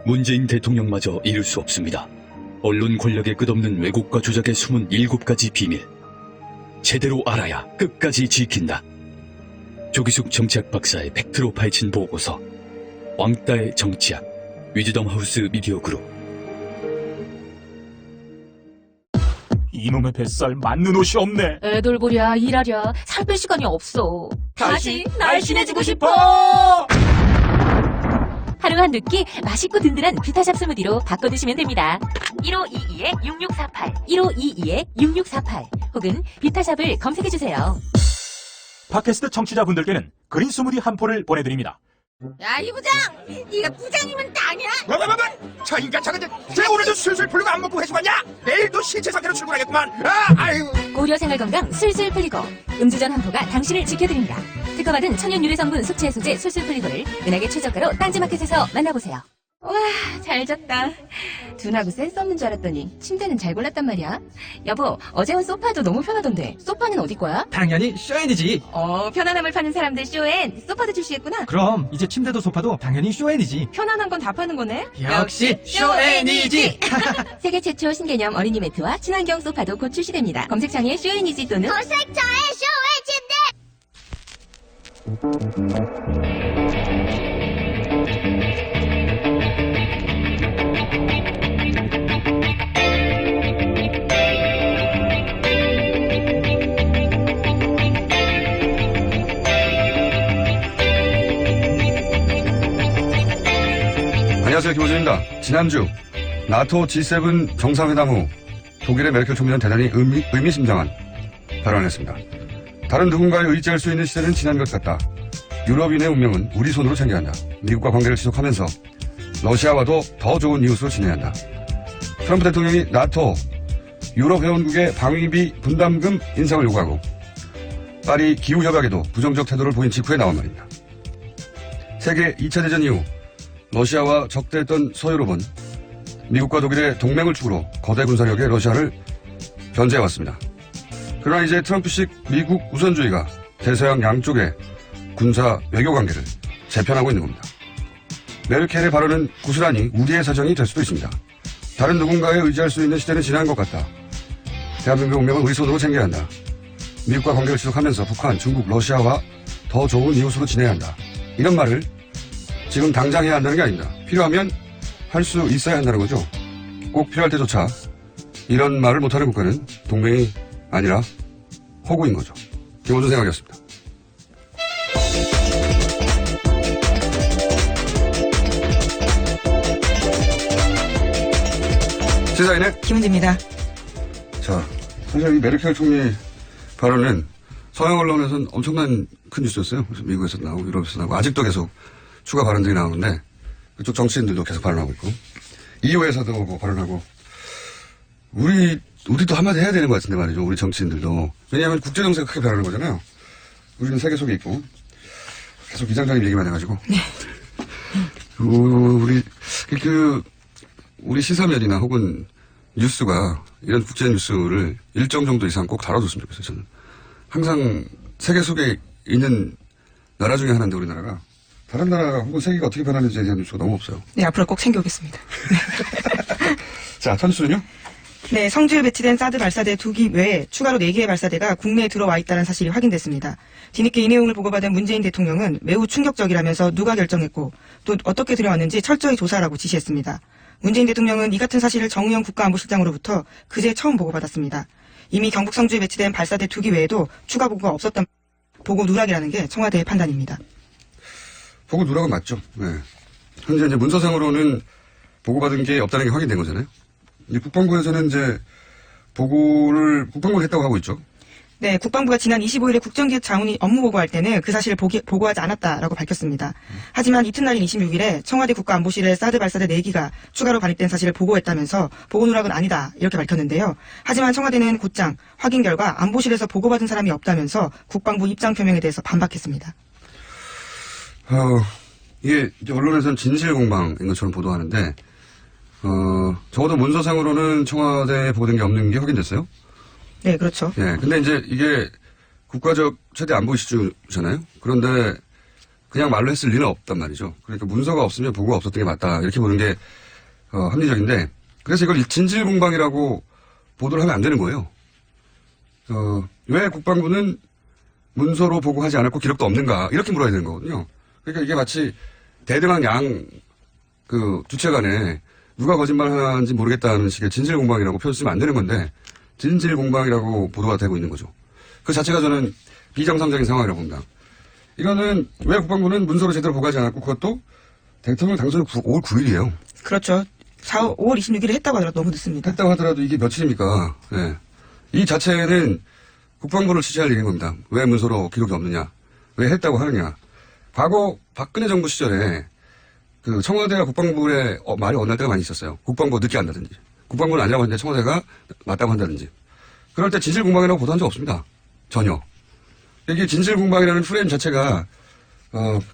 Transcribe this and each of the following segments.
문재인 대통령마저 이룰 수 없습니다. 언론 권력의 끝없는 왜곡과 조작에 숨은 7가지 비밀. 제대로 알아야 끝까지 지킨다. 조기숙 정치학 박사의 팩트로 파헤친 보고서. 왕따의 정치학. 위즈덤 하우스 미디어 그룹. 이놈의 뱃살 맞는 옷이 없네. 애돌보랴 일하랴 살 뺄 시간이 없어. 다시 날씬해지고 싶어. 하루 한 끼 맛있고 든든한 비타샵 스무디로 바꿔 드시면 됩니다. 1522-6648 1522-6648 혹은 비타샵을 검색해주세요. 팟캐스트 청취자분들께는 그린 스무디 한 포를 보내드립니다. 야, 이 부장! 네가 부장이면 땅이야? 저 인간 저거들 쟤 오늘도 술술 풀리고 안 먹고 회식 왔냐? 내일도 신체 상태로 출근하겠구만. 아이고. 고려 생활건강 술술 풀리고 음주전 한 포가 당신을 지켜드립니다. 특허받은 천연 유래 성분 숙취 해소제 술술 풀리고를 은하계 최저가로 딴지마켓에서 만나보세요. 와, 잘 잤다. 둔하고 센스 없는 줄 알았더니 침대는 잘 골랐단 말이야. 여보, 어제 온 소파도 너무 편하던데 소파는 어디 거야? 당연히 쇼엔이지. 편안함을 파는 사람들 쇼엔 소파도 출시했구나. 그럼 이제 침대도 소파도 당연히 쇼엔이지. 편안한 건 다 파는 거네. 역시 쇼엔이지. 세계 최초 신개념 어린이 매트와 친환경 소파도 곧 출시됩니다. 검색창에 쇼엔이지 또는 검색창에 쇼의 침대. 안녕하세요, 김호준입니다. 지난주 나토 G7 정상회담 후 독일의 메르켈 총리는 대단히 의미심장한 발언을 했습니다. 다른 누군가를 의지할 수 있는 시대는 지난 것 같다. 유럽인의 운명은 우리 손으로 챙겨야 한다. 미국과 관계를 지속하면서 러시아와도 더 좋은 이웃으로 지내야 한다. 트럼프 대통령이 나토 유럽 회원국의 방위비 분담금 인상을 요구하고 파리 기후협약에도 부정적 태도를 보인 직후에 나온 말입니다. 세계 2차 대전 이후 러시아와 적대했던 서유럽은 미국과 독일의 동맹을 축으로 거대 군사력의 러시아를 견제해왔습니다. 그러나 이제 트럼프식 미국 우선주의가 대서양 양쪽의 군사 외교 관계를 재편하고 있는 겁니다. 메르켈의 발언은 고스란히 우리의 사정이 될 수도 있습니다. 다른 누군가에 의지할 수 있는 시대는 지난 것 같다. 대한민국의 운명은 우리 손으로 챙겨야 한다. 미국과 관계를 지속하면서 북한, 중국, 러시아와 더 좋은 이웃으로 지내야 한다. 이런 말을 지금 당장 해야 한다는 게 아닙니다. 필요하면 할 수 있어야 한다는 거죠. 꼭 필요할 때조차 이런 말을 못하는 국가는 동맹이 아니라 허구인 거죠. 김원준 생각이었습니다. 시사인의 김은지입니다. 자, 사실 이 메르켈 총리 발언은 서양 언론에서는 엄청난 큰 뉴스였어요. 그래서 미국에서 나오고 유럽에서 나오고 아직도 계속 추가 발언들이 나오는데 그쪽 정치인들도 계속 발언하고 있고 EU에서도 뭐 발언하고 우리도 한마디 해야 되는 것 같은데 말이죠. 우리 정치인들도. 왜냐하면 국제정세가 크게 변하는 거잖아요. 우리는 세계 속에 있고 계속 이장장님 얘기만 해가지고 우리 시사면이나 혹은 뉴스가 이런 국제 뉴스를 일정 정도 이상 꼭 다뤄줬으면 좋겠어요. 저는 항상 세계 속에 있는 나라 중에 하나인데 우리나라가 다른 나라가 혹은 세계가 어떻게 변하는지에 대한 뉴스가 너무 없어요. 네, 앞으로 꼭 챙겨오겠습니다. 자, 선수는요? 네, 성주에 배치된 사드 발사대 2기 외에 추가로 4개의 발사대가 국내에 들어와 있다는 사실이 확인됐습니다. 뒤늦게 이 내용을 보고받은 문재인 대통령은 매우 충격적이라면서 누가 결정했고 또 어떻게 들여왔는지 철저히 조사하라고 지시했습니다. 문재인 대통령은 이 같은 사실을 정의용 국가안보실장으로부터 그제 처음 보고받았습니다. 이미 경북 성주에 배치된 발사대 2기 외에도 추가 보고가 없었던 보고 누락이라는 게 청와대의 판단입니다. 보고 누락은 맞죠. 네. 현재 이제 문서상으로는 보고받은 게 없다는 게 확인된 거잖아요. 이제 국방부에서는 이제 국방부가 했다고 하고 있죠. 네, 국방부가 지난 25일에 국정기획 자문위 업무 보고할 때는 그 사실을 보고하지 않았다라고 밝혔습니다. 하지만 이튿날인 26일에 청와대 국가안보실에 사드 발사대 4기가 추가로 반입된 사실을 보고했다면서 보고 누락은 아니다 이렇게 밝혔는데요. 하지만 청와대는 곧장 확인 결과 안보실에서 보고받은 사람이 없다면서 국방부 입장 표명에 대해서 반박했습니다. 이게 이제 언론에서는 진실 공방인 것처럼 보도하는데 적어도 문서상으로는 청와대에 보고된 게 없는 게 확인됐어요. 네, 그렇죠. 예, 근데 이제 이게 국가적 최대 안보 이슈잖아요. 그런데 그냥 말로 했을 리는 없단 말이죠. 그러니까 문서가 없으면 보고가 없었던 게 맞다. 이렇게 보는 게 합리적인데 그래서 이걸 진실공방이라고 보도를 하면 안 되는 거예요. 왜 국방부는 문서로 보고하지 않았고 기록도 없는가 이렇게 물어야 되는 거거든요. 그러니까 이게 마치 대등한 주체 간에 누가 거짓말하는지 모르겠다는 식의 진실공방이라고 표현 쓰면 안 되는 건데 진실공방이라고 보도가 되고 있는 거죠. 그 자체가 저는 비정상적인 상황이라고 봅니다. 이거는 왜 국방부는 문서로 제대로 보고하지 않았고 그것도 대통령 당선은 5월 9일이에요. 그렇죠. 5월 26일에 했다고 하더라도 너무 늦습니다. 했다고 하더라도 이게 며칠입니까? 예. 이 자체는 국방부를 지시할 일인 겁니다. 왜 문서로 기록이 없느냐? 왜 했다고 하느냐? 과거 박근혜 정부 시절에 그 청와대와 국방부의 말이 엇날 때가 많이 있었어요. 국방부가 늦게 한다든지. 국방부는 아니라고 했는데 청와대가 맞다고 한다든지. 그럴 때 진실공방이라고 보도한 적 없습니다. 전혀. 이게 진실공방이라는 프레임 자체가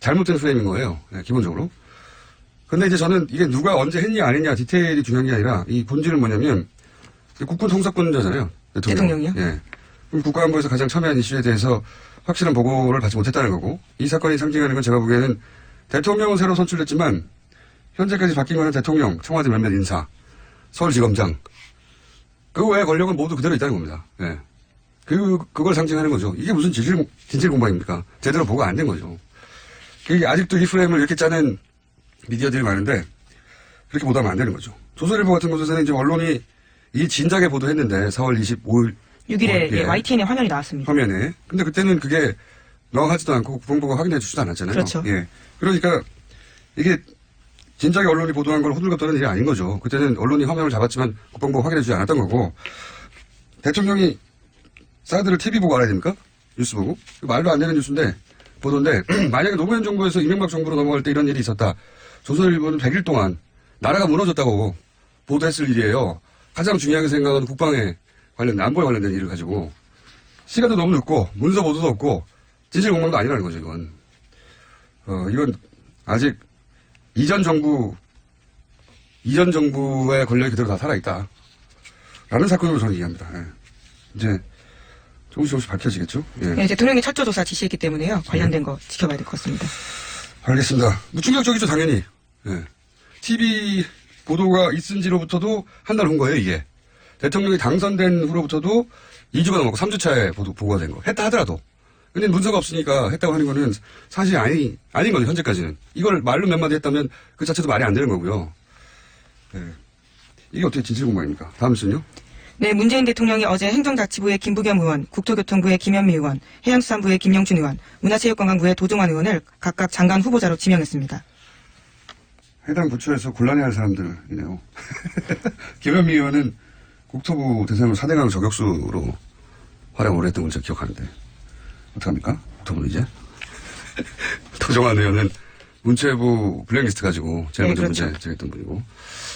잘못된 프레임인 거예요. 네, 기본적으로. 근데 이제 저는 이게 누가 언제 했냐 안 했냐 디테일이 중요한 게 아니라 이 본질은 뭐냐면 국군 통사권자잖아요. 대통령이요? 예. 그럼 국가안보에서 가장 첨예한 이슈에 대해서 확실한 보고를 받지 못했다는 거고 이 사건이 상징하는 건 제가 보기에는 대통령은 새로 선출됐지만 현재까지 바뀐 거는 대통령, 청와대 몇몇 인사, 서울지검장 그 외의 권력은 모두 그대로 있다는 겁니다. 예. 그걸 상징하는 거죠. 이게 무슨 진실공방입니까? 제대로 보고 안 된 거죠. 아직도 이 프레임을 이렇게 짜는 미디어들이 많은데 그렇게 보도하면 안 되는 거죠. 조선일보 같은 곳에서는 이제 언론이 이 진작에 보도했는데 4월 25일 6일에 YTN에 화면이 나왔습니다. 화면에. 근데 그때는 그게 명확하지도 않고 국방부가 확인해 주지도 않았잖아요. 그렇죠. 예. 그러니까 이게 진작에 언론이 보도한 걸 호들갑 떠는 일이 아닌 거죠. 그때는 언론이 화면을 잡았지만 국방부가 확인해 주지 않았던 거고 대통령이 사드를 TV 보고 알아야 됩니까? 뉴스 보고? 말도 안 되는 뉴스인데 보도인데 만약에 노무현 정부에서 이명박 정부로 넘어갈 때 이런 일이 있었다. 조선일보는 100일 동안 나라가 무너졌다고 보도했을 일이에요. 가장 중요하게 생각하는 국방에 관련된 안보에 관련된 일을 가지고 시간도 너무 늦고 문서 보도도 없고 진실공방도 아니라는 거죠. 이건 아직 이전 정부의 권력이 그대로 다 살아있다. 라는 사건으로 저는 이해합니다. 예. 이제 조금씩 밝혀지겠죠? 예. 네, 대통령이 철저조사 지시했기 때문에요. 관련된 거 지켜봐야 될 것 같습니다. 알겠습니다. 충격적이죠, 당연히. 예. TV 보도가 있은지로부터도 한 달 후 거예요, 이게. 대통령이 당선된 후로부터도 2주가 넘었고 3주차에 보고가 된 거. 했다 하더라도. 근데 문서가 없으니까 했다고 하는 거는 사실이 아닌 거죠, 현재까지는. 이걸 말로 몇 마디 했다면 그 자체도 말이 안 되는 거고요. 예. 이게 어떻게 진실공방입니까? 다음 순요? 네, 문재인 대통령이 어제 행정자치부의 김부겸 의원, 국토교통부의 김현미 의원, 해양수산부의 김영춘 의원, 문화체육관광부의 도종환 의원을 각각 장관 후보자로 지명했습니다. 해당 부처에서 곤란해할 사람들이네요. 김현미 의원은 국토부 대상으로 4대강 저격수로 활약을 오래 했던 걸 제가 기억하는데 어떡합니까? 국토부는 이제? 도종환 의원은 문체부 블랙리스트 가지고 제일 먼저 그렇죠. 문제 제기했던 분이고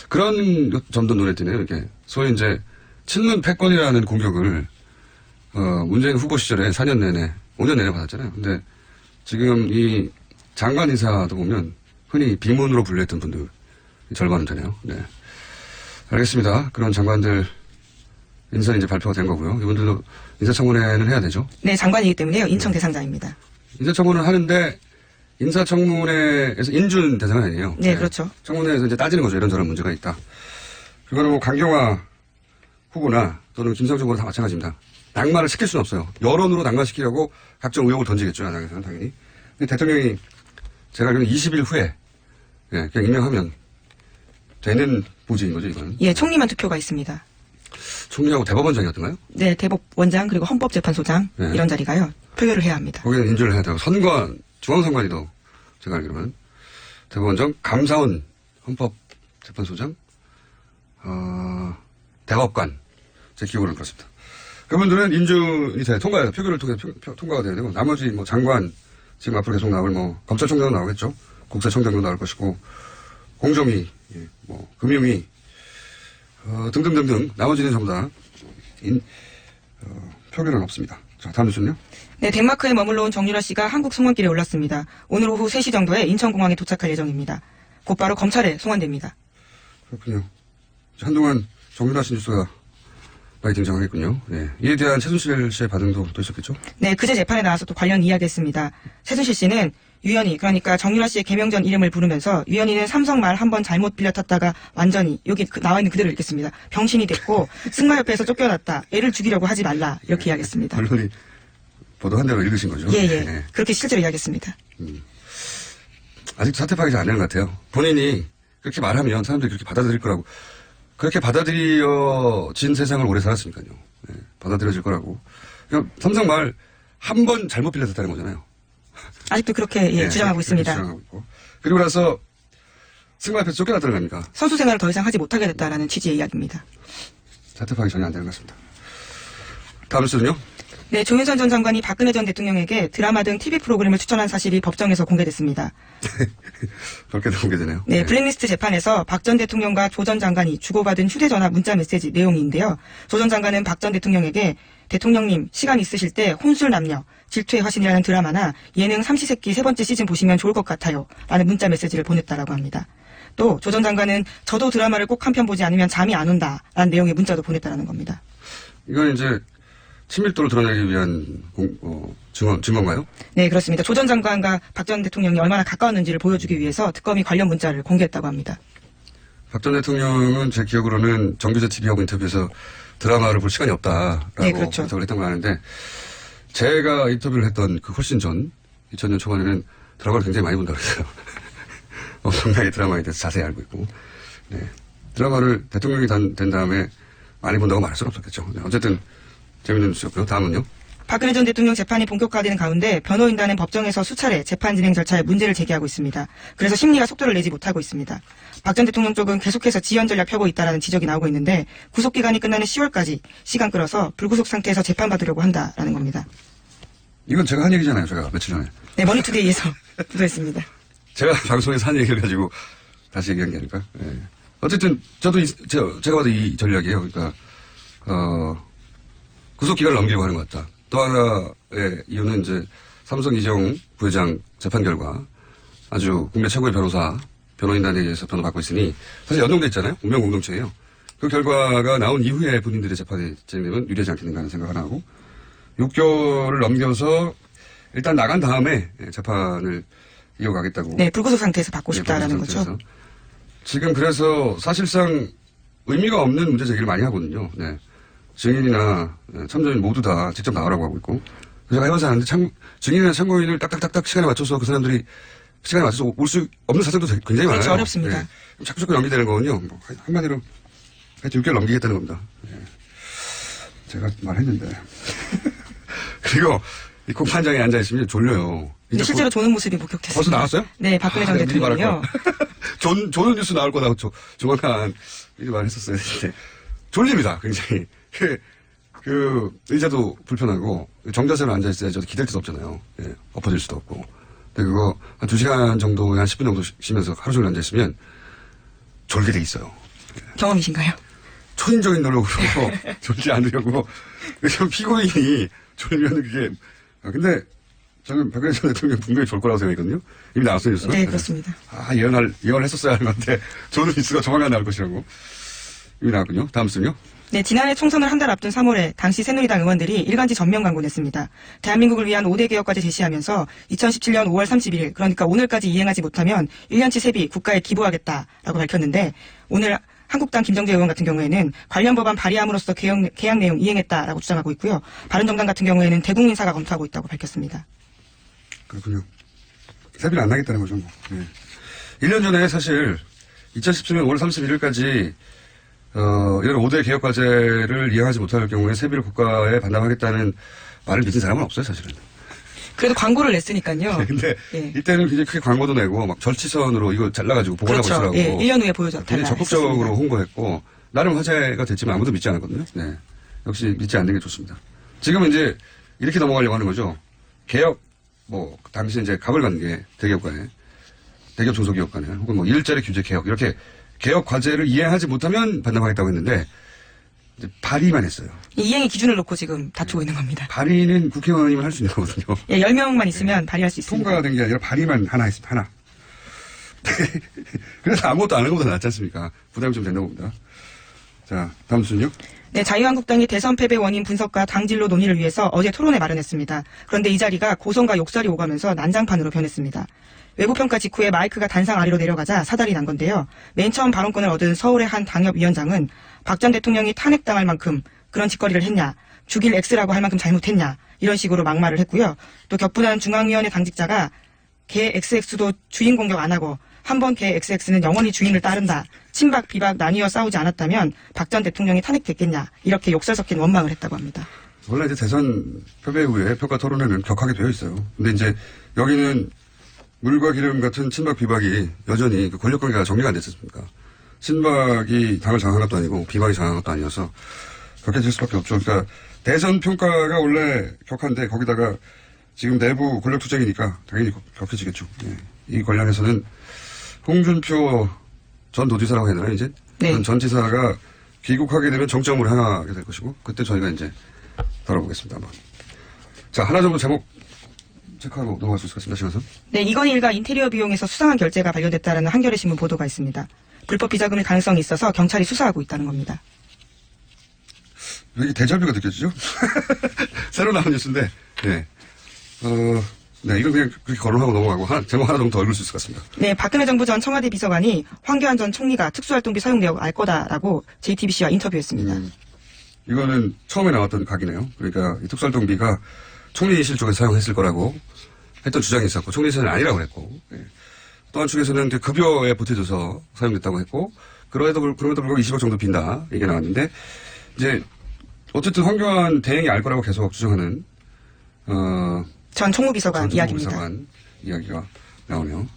그런 점도 눈에 띄네요. 이렇게 소위 이제 친문 패권이라는 공격을 문재인 후보 시절에 4년 내내 5년 내내 받았잖아요. 근데 지금 이 장관 인사도 보면 흔히 비문으로 분류했던 분들 절반은 되네요. 네. 알겠습니다. 그런 장관들 인사는 이제 발표가 된 거고요. 이분들도 인사청문회는 해야 되죠. 네, 장관이기 때문에요. 인천 대상자입니다. 인사청문회는 하는데 인사청문회에서 인준 대상은 아니에요. 네, 그렇죠. 청문회에서 이제 따지는 거죠. 이런저런 문제가 있다. 그거는 뭐 강경화 후보나 또는 김상조 후보나 다 마찬가지입니다. 낙마를 시킬 수는 없어요. 여론으로 낙마시키려고 각종 의혹을 던지겠죠. 야당에서는 당연히. 근데 대통령이 제가 알기로는 20일 후에 그냥 임명하면 되는 보직인 거죠, 이거는. 예, 총리만 투표가 있습니다. 총리하고 대법원장이었던가요? 네, 대법원장 그리고 헌법재판소장 네. 이런 자리가요. 표결을 해야 합니다. 거기는 인준을 해야 되고 선관, 중앙선관위도 제가 알기로는 대법원장, 감사원, 헌법재판소장, 대법관 제 기억으로는 그렇습니다. 그분들은 인준이 돼야 통과해요. 표결을 통해 통과가 돼야 되고 나머지 뭐 장관 지금 앞으로 계속 나올 뭐 검찰총장도 나오겠죠. 국세청장도 나올 것이고 공정위, 뭐 금융위 등등등등 나머지는 전부 다 표결은 없습니다. 자, 다음 뉴스는요. 네, 덴마크에 머물러 온 정유라 씨가 한국 송환길에 올랐습니다. 오늘 오후 3시 정도에 인천공항에 도착할 예정입니다. 곧바로 검찰에 송환됩니다. 그렇군요. 한동안 정유라 씨 뉴스가 많이 등장하겠군요. 네. 이에 대한 최순실 씨의 반응도 또 있었겠죠? 네, 그제 재판에 나와서 또 관련 이야기했습니다. 최순실 씨는 유연희, 그러니까 정유라 씨의 개명 전 이름을 부르면서 유연희는 삼성 말 한 번 잘못 빌려 탔다가 완전히 여기 나와 있는 그대로 읽겠습니다. 병신이 됐고 승마협회에서 쫓겨났다. 애를 죽이려고 하지 말라. 이렇게 이야기했습니다. 언론이 보도한 대로 읽으신 거죠? 예. 네. 그렇게 실제로 이야기했습니다. 아직 사퇴 파악이 잘 안 되는 것 같아요. 본인이 그렇게 말하면 사람들이 그렇게 받아들일 거라고. 그렇게 받아들여진 세상을 오래 살았으니까요. 예, 받아들여질 거라고. 그러니까 삼성 말 한 번 잘못 빌려졌다는 거잖아요. 아직도 그렇게 예, 주장하고 그렇게 있습니다. 주장하고 있고. 그리고 나서 승마협회에서 쫓겨났다는 겁니까? 선수 생활을 더 이상 하지 못하게 됐다라는 취지의 이야기입니다. 사퇴 파악이 전혀 안 되는 것 같습니다. 다음 뉴스는요? 네, 조윤선 전 장관이 박근혜 전 대통령에게 드라마 등 TV 프로그램을 추천한 사실이 법정에서 공개됐습니다. 그렇게도 공개되네요. 네, 블랙리스트 재판에서 박 전 대통령과 조 전 장관이 주고받은 휴대전화 문자 메시지 내용인데요. 조 전 장관은 박 전 대통령에게 대통령님 시간 있으실 때 혼술 남녀, 질투의 화신이라는 드라마나 예능 삼시세끼 3번째 시즌 보시면 좋을 것 같아요. 라는 문자 메시지를 보냈다라고 합니다. 또 조 전 장관은 저도 드라마를 꼭 한 편 보지 않으면 잠이 안 온다. 라는 내용의 문자도 보냈다라는 겁니다. 이건 이제 친밀도를 드러내기 위한 증거인가요? 네, 그렇습니다. 조 전 장관과 박 전 대통령이 얼마나 가까웠는지를 보여주기 위해서 특검이 관련 문자를 공개했다고 합니다. 박 전 대통령은 제 기억으로는 정규제 TV하고 인터뷰에서 드라마를 볼 시간이 없다라고 네, 그렇죠. 부탁을 했던 거 아는데 제가 인터뷰를 했던 그 훨씬 전 2000년 초반에는 드라마를 굉장히 많이 본다고 했어요. 엄청나게 드라마에 대해서 자세히 알고 있고 네. 드라마를 대통령이 된 다음에 많이 본다고 말할 수는 없었겠죠. 네, 어쨌든 재밌는 뉴스였고요. 다음은요. 박근혜 전 대통령 재판이 본격화되는 가운데 변호인단은 법정에서 수차례 재판 진행 절차에 문제를 제기하고 있습니다. 그래서 심리가 속도를 내지 못하고 있습니다. 박 전 대통령 쪽은 계속해서 지연 전략 펴고 있다라는 지적이 나오고 있는데 구속기간이 끝나는 10월까지 시간 끌어서 불구속 상태에서 재판받으려고 한다라는 겁니다. 이건 제가 한 얘기잖아요. 제가 며칠 전에. 네, 머니투데이에서 보도했습니다. 제가 방송에서 한 얘기를 가지고 다시 얘기한 게 아닐까. 네. 어쨌든 저도 제가 봐도 이 전략이에요. 그러니까 구속기간을 넘기려고 하는 것 같다. 또 하나의 이유는 이제 삼성 이재용 부회장 재판 결과 아주 국내 최고의 변호인단에 의해서 변호받고 있으니 사실 연동돼 있잖아요. 운명공동체예요. 그 결과가 나온 이후에 본인들의 재판이 진행되면 유리하지 않겠는가 하는 생각을 하고 6개월을 넘겨서 일단 나간 다음에 재판을 이어가겠다고. 네, 불구속 상태에서 받고 싶다라는 거죠. 지금 그래서 사실상 의미가 없는 문제 제기를 많이 하거든요. 네. 증인이나 참조인 모두 다 직접 나오라고 하고 있고. 제가 해봐서 하는데 증인이나 참고인을 딱딱딱딱 시간에 맞춰서 그 사람들이 시간에 맞춰서 올 수 없는 사정도 굉장히 많아요. 그렇죠, 어렵습니다. 네. 자꾸 연기되는 거는요. 뭐 한마디로 하여튼 6개월 넘기겠다는 겁니다. 네. 제가 말했는데. 그리고 이 공판장에 앉아있으면 졸려요. 근데 실제로 조는 모습이 목격됐습니다. 벌써 나왔어요? 네, 박근혜 전 대통령이요. 조는 뉴스 나올 거라고 조만간 미리 말했었어요. 졸립니다, 굉장히. 그 의자도 불편하고 정자세로 앉아있어야 저도 기댈 데도 없잖아요. 예, 엎어질 수도 없고. 근데 그거 한 2시간 정도, 한 10분 정도 쉬면서 하루 종일 앉아있으면 졸게 돼 있어요. 경험이신가요? 초인적인 노력으로 졸지 않으려고. 좀 피고인이 졸면 그게. 근데 저는 박근혜 전 대통령 분명히 졸 거라고 생각했거든요. 이미 나왔어요, 뉴스가. 네, 그렇습니다. 예언을 했었어야 하는 건데 저는 뉴스가 조만간 나올 것이라고. 이미 나왔군요. 다음 순요. 네, 지난해 총선을 한 달 앞둔 3월에 당시 새누리당 의원들이 일간지 전면 광고 냈습니다. 대한민국을 위한 5대 개혁까지 제시하면서 2017년 5월 31일, 그러니까 오늘까지 이행하지 못하면 1년치 세비 국가에 기부하겠다라고 밝혔는데 오늘 한국당 김정재 의원 같은 경우에는 관련 법안 발의함으로써 계약 내용 이행했다라고 주장하고 있고요. 바른정당 같은 경우에는 대국민 사과 검토하고 있다고 밝혔습니다. 그렇군요. 세비는 안 나겠다는 거죠. 뭐. 네. 1년 전에 사실 2017년 5월 31일까지 이런 5대 개혁 과제를 이행하지 못할 경우에 세비를 국가에 반납하겠다는 말을 믿은 사람은 없어요, 사실은. 그래도 광고를 냈으니까요. 근데 네. 이때는 굉장히 크게 광고도 내고 막 절치선으로 이거 잘라가지고 보관하고 그렇죠. 있으라고. 예, 1년 후에 보여줬다. 굉장히 적극적으로 홍보했고 나름 화제가 됐지만 아무도 믿지 않았거든요. 네. 역시 믿지 않는 게 좋습니다. 지금은 이제 이렇게 넘어가려고 하는 거죠. 개혁, 당시 이제 갑을 갖는 게 대기업 간에, 대기업 중소기업 간에, 혹은 일자리 규제 개혁, 이렇게 개혁 과제를 이행하지 못하면 반납하겠다고 했는데, 이제 발의만 했어요. 이행의 기준을 놓고 지금 다투고 있는 겁니다. 발의는 국회의원이면 할 수 있는 거거든요. 예, 10명만 있으면 발의할 수 있습니다. 통과가 된 게 아니라 발의만 하나 했습니다. 하나. 그래서 아무것도 안 하는 것보다 낫지 않습니까? 부담이 좀 된다고 봅니다. 자, 다음 순요. 네, 자유한국당이 대선 패배 원인 분석과 당진로 논의를 위해서 어제 토론회 마련했습니다. 그런데 이 자리가 고성과 욕설이 오가면서 난장판으로 변했습니다. 외부평가 직후에 마이크가 단상 아래로 내려가자 사달이 난 건데요. 맨 처음 발언권을 얻은 서울의 한 당협위원장은 박 전 대통령이 탄핵당할 만큼 그런 짓거리를 했냐, 죽일 X라고 할 만큼 잘못했냐, 이런 식으로 막말을 했고요. 또 격분한 중앙위원회 당직자가 개 XX도 주인 공격 안 하고 한 번 개 XX는 영원히 주인을 따른다. 친박 비박 나뉘어 싸우지 않았다면 박 전 대통령이 탄핵됐겠냐. 이렇게 욕설 섞인 원망을 했다고 합니다. 원래 이제 대선 패배 후에 평가 토론회는 격하게 되어 있어요. 근데 이제 여기는 물과 기름 같은 친박 비박이 여전히 그 권력 관계가 정리가 안 됐었습니까? 친박이 당을 장악한 것도 아니고 비박이 장악한 것도 아니어서 격해질 수밖에 없죠. 그러니까 대선 평가가 원래 격한데 거기다가 지금 내부 권력 투쟁이니까 당연히 격해지겠죠. 예. 이 관련해서는 홍준표 전 도지사라고 해야 되나 이제? 네. 전 지사가 귀국하게 되면 정점으로 향하게 될 것이고 그때 저희가 이제 다뤄보겠습니다. 한번. 자, 하나 정도 제목 체크하고 넘어갈 수 있을 것 같습니다. 시간선. 네, 이건희 일가 인테리어 비용에서 수상한 결제가 발견됐다는 한겨레 신문 보도가 있습니다. 불법 비자금일 가능성이 있어서 경찰이 수사하고 있다는 겁니다. 여기 대절비가 느껴지죠? 새로 나온 뉴스인데, 네. 네, 이건 그냥 그렇게 거론하고 넘어가고, 제목 하나 정도 더 읽을 수 있을 것 같습니다. 네, 박근혜 정부 전 청와대 비서관이 황교안 전 총리가 특수활동비 사용 내역 알 거다라고 JTBC와 인터뷰했습니다. 이거는 처음에 나왔던 각이네요. 그러니까 이 특수활동비가 총리실 쪽에서 사용했을 거라고 했던 주장이 있었고, 총리실은 아니라고 그랬고, 네. 또 한 축에서는 급여에 보태줘서 사용됐다고 했고, 그럼에도 불구하고 20억 정도 빈다. 얘기가 나왔는데, 이제, 어쨌든 황교안 대행이 알 거라고 계속 주장하는, 전 총무비서관 이야기입니다. 비서관 이야기가 나오네요.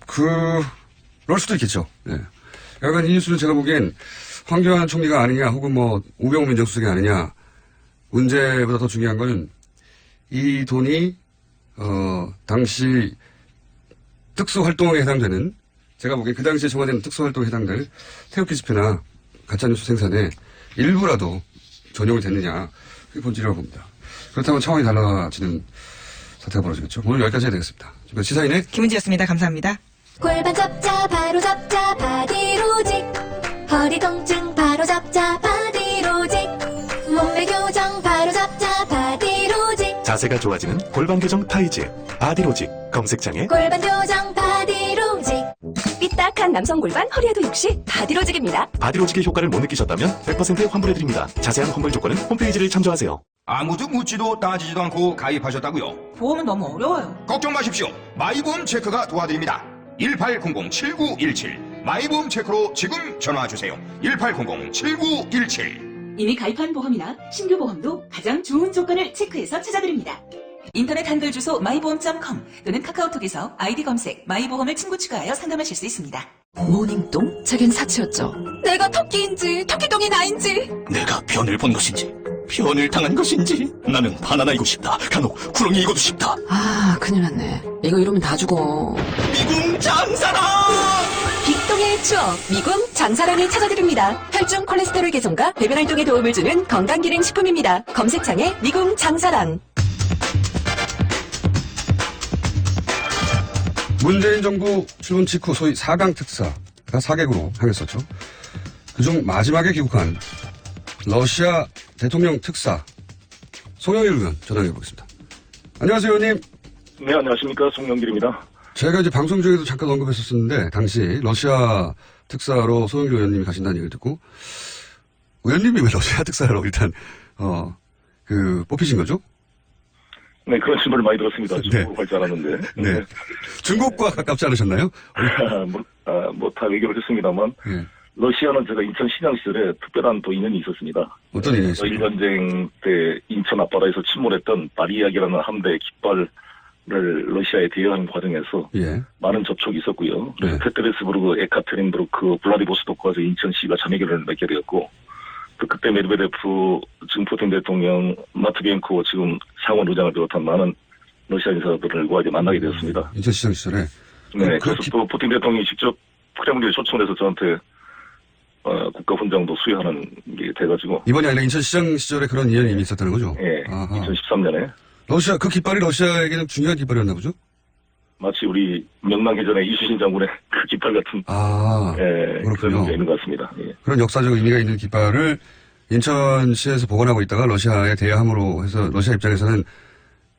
그럴 수도 있겠죠. 네. 약간 이 뉴스는 제가 보기엔 황교안 총리가 아니냐 혹은 뭐 우병우 민정수석이 아니냐 문제보다 더 중요한 거는 이 돈이 당시 특수활동에 해당되는 제가 보기엔 그 당시에 청와대는 특수활동에 해당될 태극기 집회나 가짜뉴스 생산에 일부라도 전용이 됐느냐 그게 본질이라고 봅니다. 그렇다면 차원이 달라지는 사태가 벌어지겠죠. 오늘 여기까지 해야 되겠습니다. 지금까지 시사인의 김은지였습니다. 감사합니다. 골반 잡자 바로 잡자 바디로직 허리 통증 바로 잡자 바디로직 몸매 교정 바로 잡자 바디로직 자세가 좋아지는 골반 교정 타이즈 바디로직 검색창에 골반 교정 바디로직 삐딱한 남성 골반 허리에도 역시 바디로직입니다. 바디로직의 효과를 못 느끼셨다면 100% 환불해드립니다. 자세한 환불 조건은 홈페이지를 참조하세요. 아무도 묻지도 따지지도 않고 가입하셨다고요? 보험은 너무 어려워요. 걱정 마십시오. 마이보험 체크가 도와드립니다. 1800-7917 마이보험 체크로 지금 전화주세요. 1800-7917 이미 가입한 보험이나 신규 보험도 가장 좋은 조건을 체크해서 찾아드립니다. 인터넷 한글 주소 마이보험.com 또는 카카오톡에서 아이디 검색 마이보험을 친구 추가하여 상담하실 수 있습니다. 모닝똥? 제겐 사치였죠. 내가 토끼인지 토끼똥이 나인지 내가 변을 본 것인지 변을 당한 것인지 나는 바나나이고 싶다. 간혹 구렁이이고도 싶다. 아, 큰일 났네. 이거 이러면 다 죽어. 미궁 장사랑! 빅똥의 추억 미궁 장사랑이 찾아드립니다. 혈중 콜레스테롤 개선과 배변 활동에 도움을 주는 건강기능식품입니다. 검색창에 미궁 장사랑. 문재인 정부 출범 직후 소위 4강 특사가 사객으로 향했었죠. 그중 마지막에 귀국한 러시아 대통령 특사 송영길 의원 전화해 보겠습니다. 안녕하세요, 의원님. 네, 안녕하십니까. 송영길입니다. 제가 이제 방송 중에도 잠깐 언급했었는데 당시 러시아 특사로 송영길 의원님이 가신다는 얘기를 듣고 의원님이 왜 러시아 특사로 일단 뽑히신 거죠? 네, 그런 질문을 많이 들었습니다. 네. 중국으로 갈 줄 알았는데. 네. 중국과 가깝지 않으셨나요? 다 외교를 했습니다만. 네. 러시아는 제가 인천 시장 시절에 특별한 또 인연이 있었습니다. 어떤 인연이 있었습니까? 일전쟁 때 인천 앞바다에서 침몰했던 바리약이라는 함대의 깃발을 러시아에 대여하는 과정에서 예. 많은 접촉이 있었고요. 그래서 네. 페테르스부르크, 에카테린부르크, 블라디보스토크에서 인천시가 자매결을 맺게 되었고 또 그때 메드베데프, 지금 푸틴 대통령, 마트비엔코 지금 상원 의장을 비롯한 많은 러시아 인사들과 이제 만나게 되었습니다. 인천시장 시절에. 네, 그래서 또 푸틴 대통령이 직접 크렘린에 초청을 해서 저한테 국가훈장도 수여하는 게 돼가지고. 이번이 아니라 인천시장 시절에 그런 인연이 이미 있었다는 거죠? 예, 아하. 2013년에. 그 깃발이 러시아에게는 중요한 깃발이었나 보죠? 마치 우리 명랑해전의 이수신 장군의 그 깃발 같은 그런 그렇군요. 게 있는 것 같습니다. 예. 그런 역사적 의미가 있는 깃발을 인천시에서 보관하고 있다가 러시아에 대여함으로 해서 러시아 입장에서는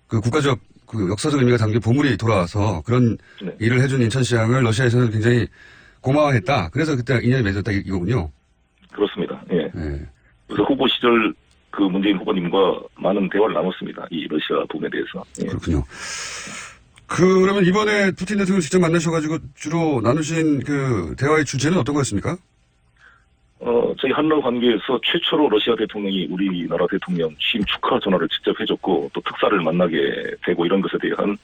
그 국가적 그 역사적 의미가 담긴 보물이 돌아와서 그런 네. 일을 해준 인천시장을 러시아에서는 굉장히 고마워했다. 그래서 그때 인연이 맺었다 이거군요. 그렇습니다. 예. 네. 그래서 후보 시절 그 문재인 후보님과 많은 대화를 나눴습니다. 이 러시아 부분에 대해서. 예. 그렇군요. 그러면 이번에 푸틴 대통령 직접 만나셔가지고 주로 나누신 그 대화의 주제는 어떤 거였습니까? 저희 한러 관계에서 최초로 러시아 대통령이 우리나라 대통령 취임 축하 전화를 직접 해줬고 또 특사를 만나게 되고 이런 것에 대한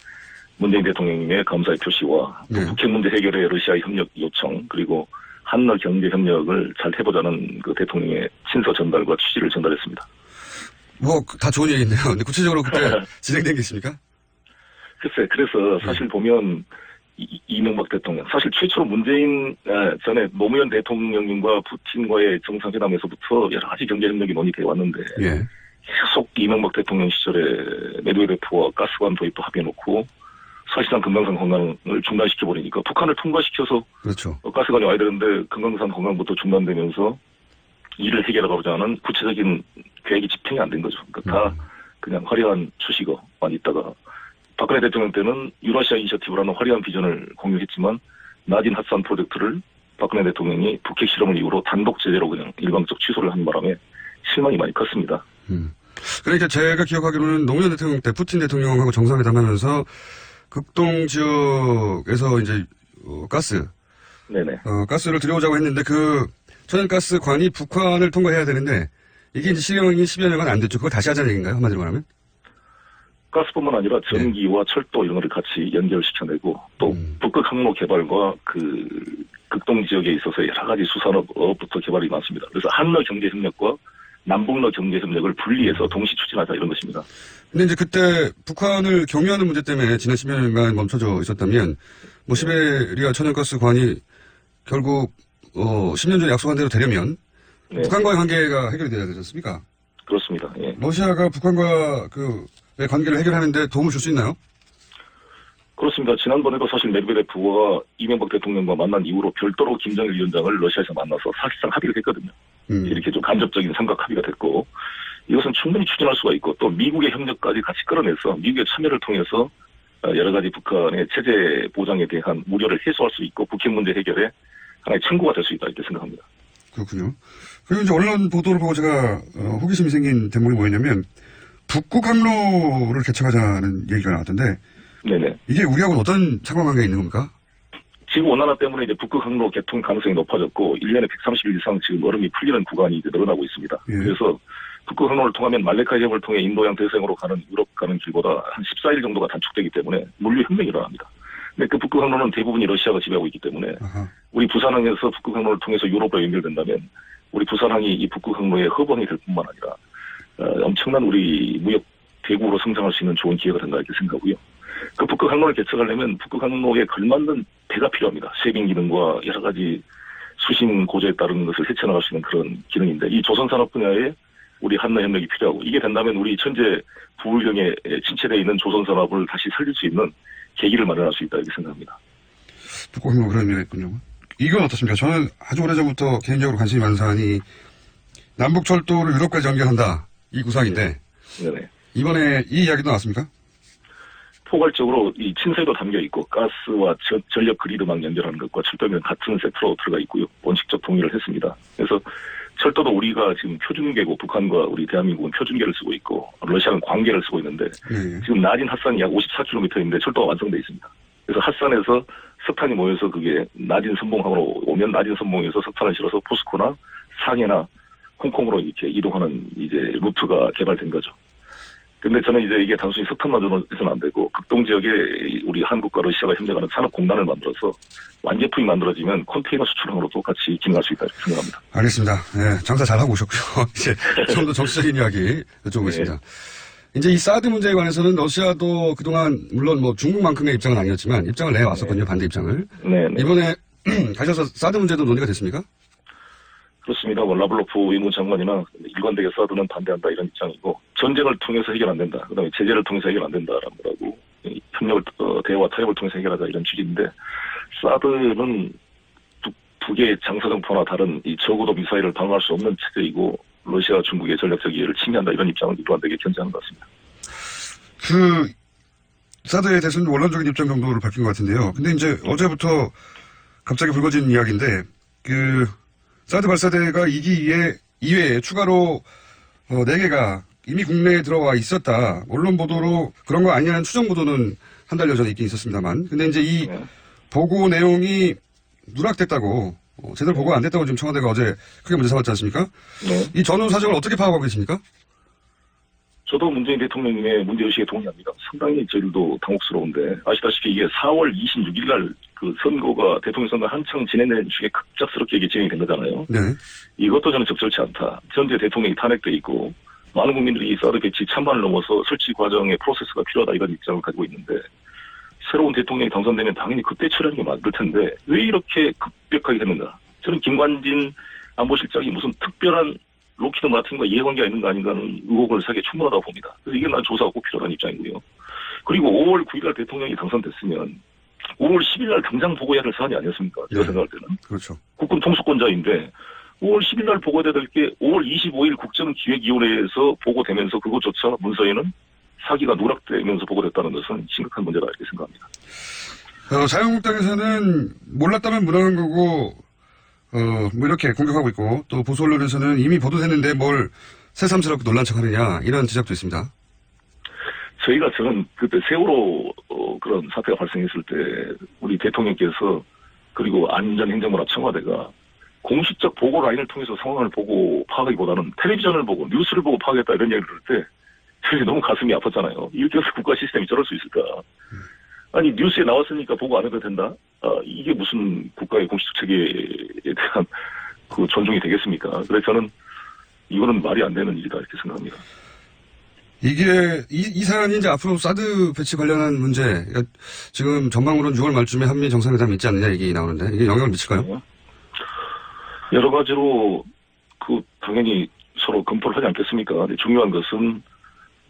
문재인 대통령님의 감사의 표시와 또 북핵 문제 해결에 러시아 협력 요청 그리고 한러 경제 협력을 잘 해보자는 그 대통령의 친서 전달과 취지를 전달했습니다. 뭐 다 좋은 얘기인데요. 근데 구체적으로 그때 진행된 게 있습니까? 글쎄, 그래서 사실 보면 이명박 대통령, 사실 최초로 문재인 전에 노무현 대통령님과 푸틴과의 정상회담에서부터 여러 가지 경제협력이 논의되어 왔는데 예. 계속 이명박 대통령 시절에 메드베데프와 가스관 도입도 합의해놓고 사실상 금강산 관광을 중단시켜버리니까 북한을 통과시켜서 그렇죠. 가스관이 와야 되는데 금강산 관광부터 중단되면서 이를 해결하고자 하는 구체적인 계획이 집행이 안 된 거죠. 그러니까 다 그냥 화려한 추시거만 있다가 박근혜 대통령 때는 유라시아 이니셔티브라는 화려한 비전을 공유했지만 나딘 핫산 프로젝트를 박근혜 대통령이 북핵 실험을 이후로 단독 제재로 그냥 일방적 취소를 한 바람에 실망이 많이 컸습니다. 그러니까 제가 기억하기로는 노무현 대통령 때 푸틴 대통령하고 정상회담하면서 극동 지역에서 이제 가스, 네네. 가스를 들여오자고 했는데 그 천연가스관이 북한을 통과해야 되는데 이게 이제 실행이 10여 년간 안 됐죠. 그걸 다시 하자는 얘기인가요? 한마디로 말하면? 가스뿐만 아니라 전기와 철도 이런 것을 같이 연결시켜내고 또 북극 항로 개발과 그 극동 지역에 있어서 여러 가지 수산업부터 개발이 많습니다. 그래서 한러 경제협력과 남북러 경제협력을 분리해서 동시 추진하자 이런 것입니다. 근데 이제 그때 북한을 경유하는 문제 때문에 지난 10여 년간 멈춰져 있었다면 뭐 시베리아 천연가스관이 결국 10년 전에 약속한 대로 되려면 네. 북한과의 관계가 해결이 돼야 되지 않습니까? 그렇습니다. 예. 러시아가 북한과 의 관계를 해결하는데 도움을 줄 수 있나요? 그렇습니다. 지난번에도 사실 메드베데프와 이명박 대통령과 만난 이후로 별도로 김정일 위원장을 러시아에서 만나서 사실상 합의를 했거든요. 이렇게 좀 간접적인 삼각 합의가 됐고 이것은 충분히 추진할 수가 있고 또 미국의 협력까지 같이 끌어내서 미국의 참여를 통해서 여러 가지 북한의 체제 보장에 대한 우려를 해소할 수 있고 북핵 문제 해결에 하나의 창구가 될 수 있다 이렇게 생각합니다. 그렇군요. 그리고 이제 언론 보도를 보고 제가 호기심이 생긴 대목이 뭐였냐면 북극 항로를 개척하자는 얘기가 나왔던데 네네. 이게 우리하고는 어떤 상관관계가 있는 겁니까? 지구 온난화 때문에 이제 북극 항로 개통 가능성이 높아졌고 1년에 130일 이상 지금 얼음이 풀리는 구간이 이제 늘어나고 있습니다. 예. 그래서 북극 항로를 통하면 말레카 해협을 통해 인도양 대서양으로 가는 유럽 가는 길보다 한 14일 정도가 단축되기 때문에 물류 혁명이 일어납니다. 근데 그 북극 항로는 대부분이 러시아가 지배하고 있기 때문에 우리 부산항에서 북극 항로를 통해서 유럽으로 연결된다면 우리 부산항이 이 북극 항로의 허봉이 될 뿐만 아니라 엄청난 우리 무역 대국으로 성장할 수 있는 좋은 기회가 된다 이렇게 생각하고요. 그 북극 항로를 개척하려면 북극 항로에 걸맞는 배가 필요합니다. 쇄빙 기능과 여러 가지 수신 고조에 따른 것을 헤쳐나갈 수 있는 그런 기능인데 이 조선산업 분야에 우리 한러 협력이 필요하고 이게 된다면 우리 현재 부울경에 침체되어 있는 조선산업을 다시 살릴 수 있는 계기를 마련할 수 있다 이렇게 생각합니다. 북극 항로 그런 의미가 있군요. 이건 어떻습니까? 저는 아주 오래전부터 개인적으로 관심이 많은 사안이 남북철도를 유럽까지 연결한다. 이 구상인데 네네. 이번에 이 이야기도 나왔습니까? 포괄적으로 이 친서에도 담겨 있고 가스와 전력 그리드망 연결하는 것과 철도면 같은 세트로 들어가 있고요. 원칙적 동의를 했습니다. 그래서 철도도 우리가 지금 표준계고 북한과 우리 대한민국은 표준계를 쓰고 있고 러시아는 광계를 쓰고 있는데 지금 나딘 핫산이 약 54km인데 철도가 완성돼 있습니다. 그래서 핫산에서 석탄이 모여서 그게 나딘 선봉항으로 오면 나딘 선봉에서 석탄을 실어서 포스코나 상해나 홍콩으로 이렇게 이동하는 이제 루트가 개발된 거죠. 근데 저는 이제 이게 단순히 석탄만으로는 해서는 안 되고 극동 지역에 우리 한국과 러시아가 협력하는 산업공단을 만들어서 완제품이 만들어지면 컨테이너 수출항으로도 같이 기능할 수 있다 이렇게 생각합니다. 알겠습니다. 네, 장사 잘하고 오셨고요. 이제 좀 더 정치적인 이야기 여쭤보겠습니다. 이제 이 사드 문제에 관해서는 러시아도 그동안 물론 뭐 중국만큼의 입장은 아니었지만 입장을 내왔었거든요. 반대 입장을. 이번에 가셔서 사드 문제도 논의가 됐습니까? 그렇습니다. 라블로프 외무부 장관이나 일관되게 사드는 반대한다 이런 입장이고 전쟁을 통해서 해결 안 된다. 그다음에 제재를 통해서 해결 안 된다라는 거라고 협력을 대화와 타협을 통해서 해결하자 이런 취지인데 사드는 두 개의 장사정포나 다른 이 적어도 미사일을 방어할 수 없는 체제이고 러시아 중국의 전략적 이해를 침해한다 이런 입장을 일관되게 견지하는 것 같습니다. 그 사드에 대해서는 원론적인 입장 정도를 밝힌 것 같은데요. 근데 이제 어제부터 갑자기 불거진 이야기인데 그 사드 발사대가 2기 이외에 추가로 4개가 이미 국내에 들어와 있었다. 언론 보도로 그런 거 아니냐는 추정 보도는 한 달여 전에 있긴 있었습니다만. 근데 이제 이 보고 내용이 누락됐다고 제대로 보고가 안 됐다고 지금 청와대가 어제 크게 문제 삼았지 않습니까? 이 전후 사정을 어떻게 파악하고 계십니까? 저도 문재인 대통령님의 문제의식에 동의합니다. 상당히 저희들도 당혹스러운데 아시다시피 이게 4월 26일 날 그 선거가 대통령 선거 한창 진행되는 중에 급작스럽게 이게 진행이 된 거잖아요. 네. 이것도 저는 적절치 않다. 현재 대통령이 탄핵돼 있고 많은 국민들이 이 사드 배치 찬반을 넘어서 설치 과정의 프로세스가 필요하다 이런 입장을 가지고 있는데 새로운 대통령이 당선되면 당연히 그때 처리하는 게 맞을 텐데 왜 이렇게 급격하게 됐는가. 저는 김관진 안보실장이 무슨 특별한 로키드 마틴과 이해관계가 있는 거 아닌가는 의혹을 사기에 충분하다고 봅니다. 그래서 이게 난 조사가 꼭 필요한 입장이고요. 그리고 5월 9일 날 대통령이 당선됐으면 5월 10일 날 당장 보고해야 할 사안이 아니었습니까? 제가 네. 생각할 때는. 그렇죠. 국군 통수권자인데 5월 10일 날 보고해야 될 게 5월 25일 국정기획위원회에서 보고되면서 그것조차 문서에는 사기가 누락되면서 보고됐다는 것은 심각한 문제다 이렇게 생각합니다. 자유한국당에서는 몰랐다면 무능한 거고 뭐 이렇게 공격하고 있고 또 보수 언론에서는 이미 보도됐는데 뭘 새삼스럽게 논란 척하느냐 이런 지적도 있습니다. 저는 그때 세월호 그런 사태가 발생했을 때 우리 대통령께서 그리고 안전행정부나 청와대가 공식적 보고 라인을 통해서 상황을 보고 파악하기보다는 텔레비전을 보고 뉴스를 보고 파악했다 이런 얘기를 들을 때 저희 너무 가슴이 아팠잖아요. 이렇게 해서 국가 시스템이 저럴 수 있을까. 아니 뉴스에 나왔으니까 보고 안 해도 된다. 이게 무슨 국가의 공식적 체계에 대한 그 존중이 되겠습니까? 그래서 저는 이거는 말이 안 되는 일이다 이렇게 생각합니다. 이게 이 사안이 이제 앞으로 사드 배치 관련한 문제 그러니까 지금 전망으로는 6월 말쯤에 한미 정상회담이 있지 않느냐 얘기 나오는데 이게 영향을 미칠까요? 여러 가지로 당연히 서로 검토를 하지 않겠습니까? 근데 중요한 것은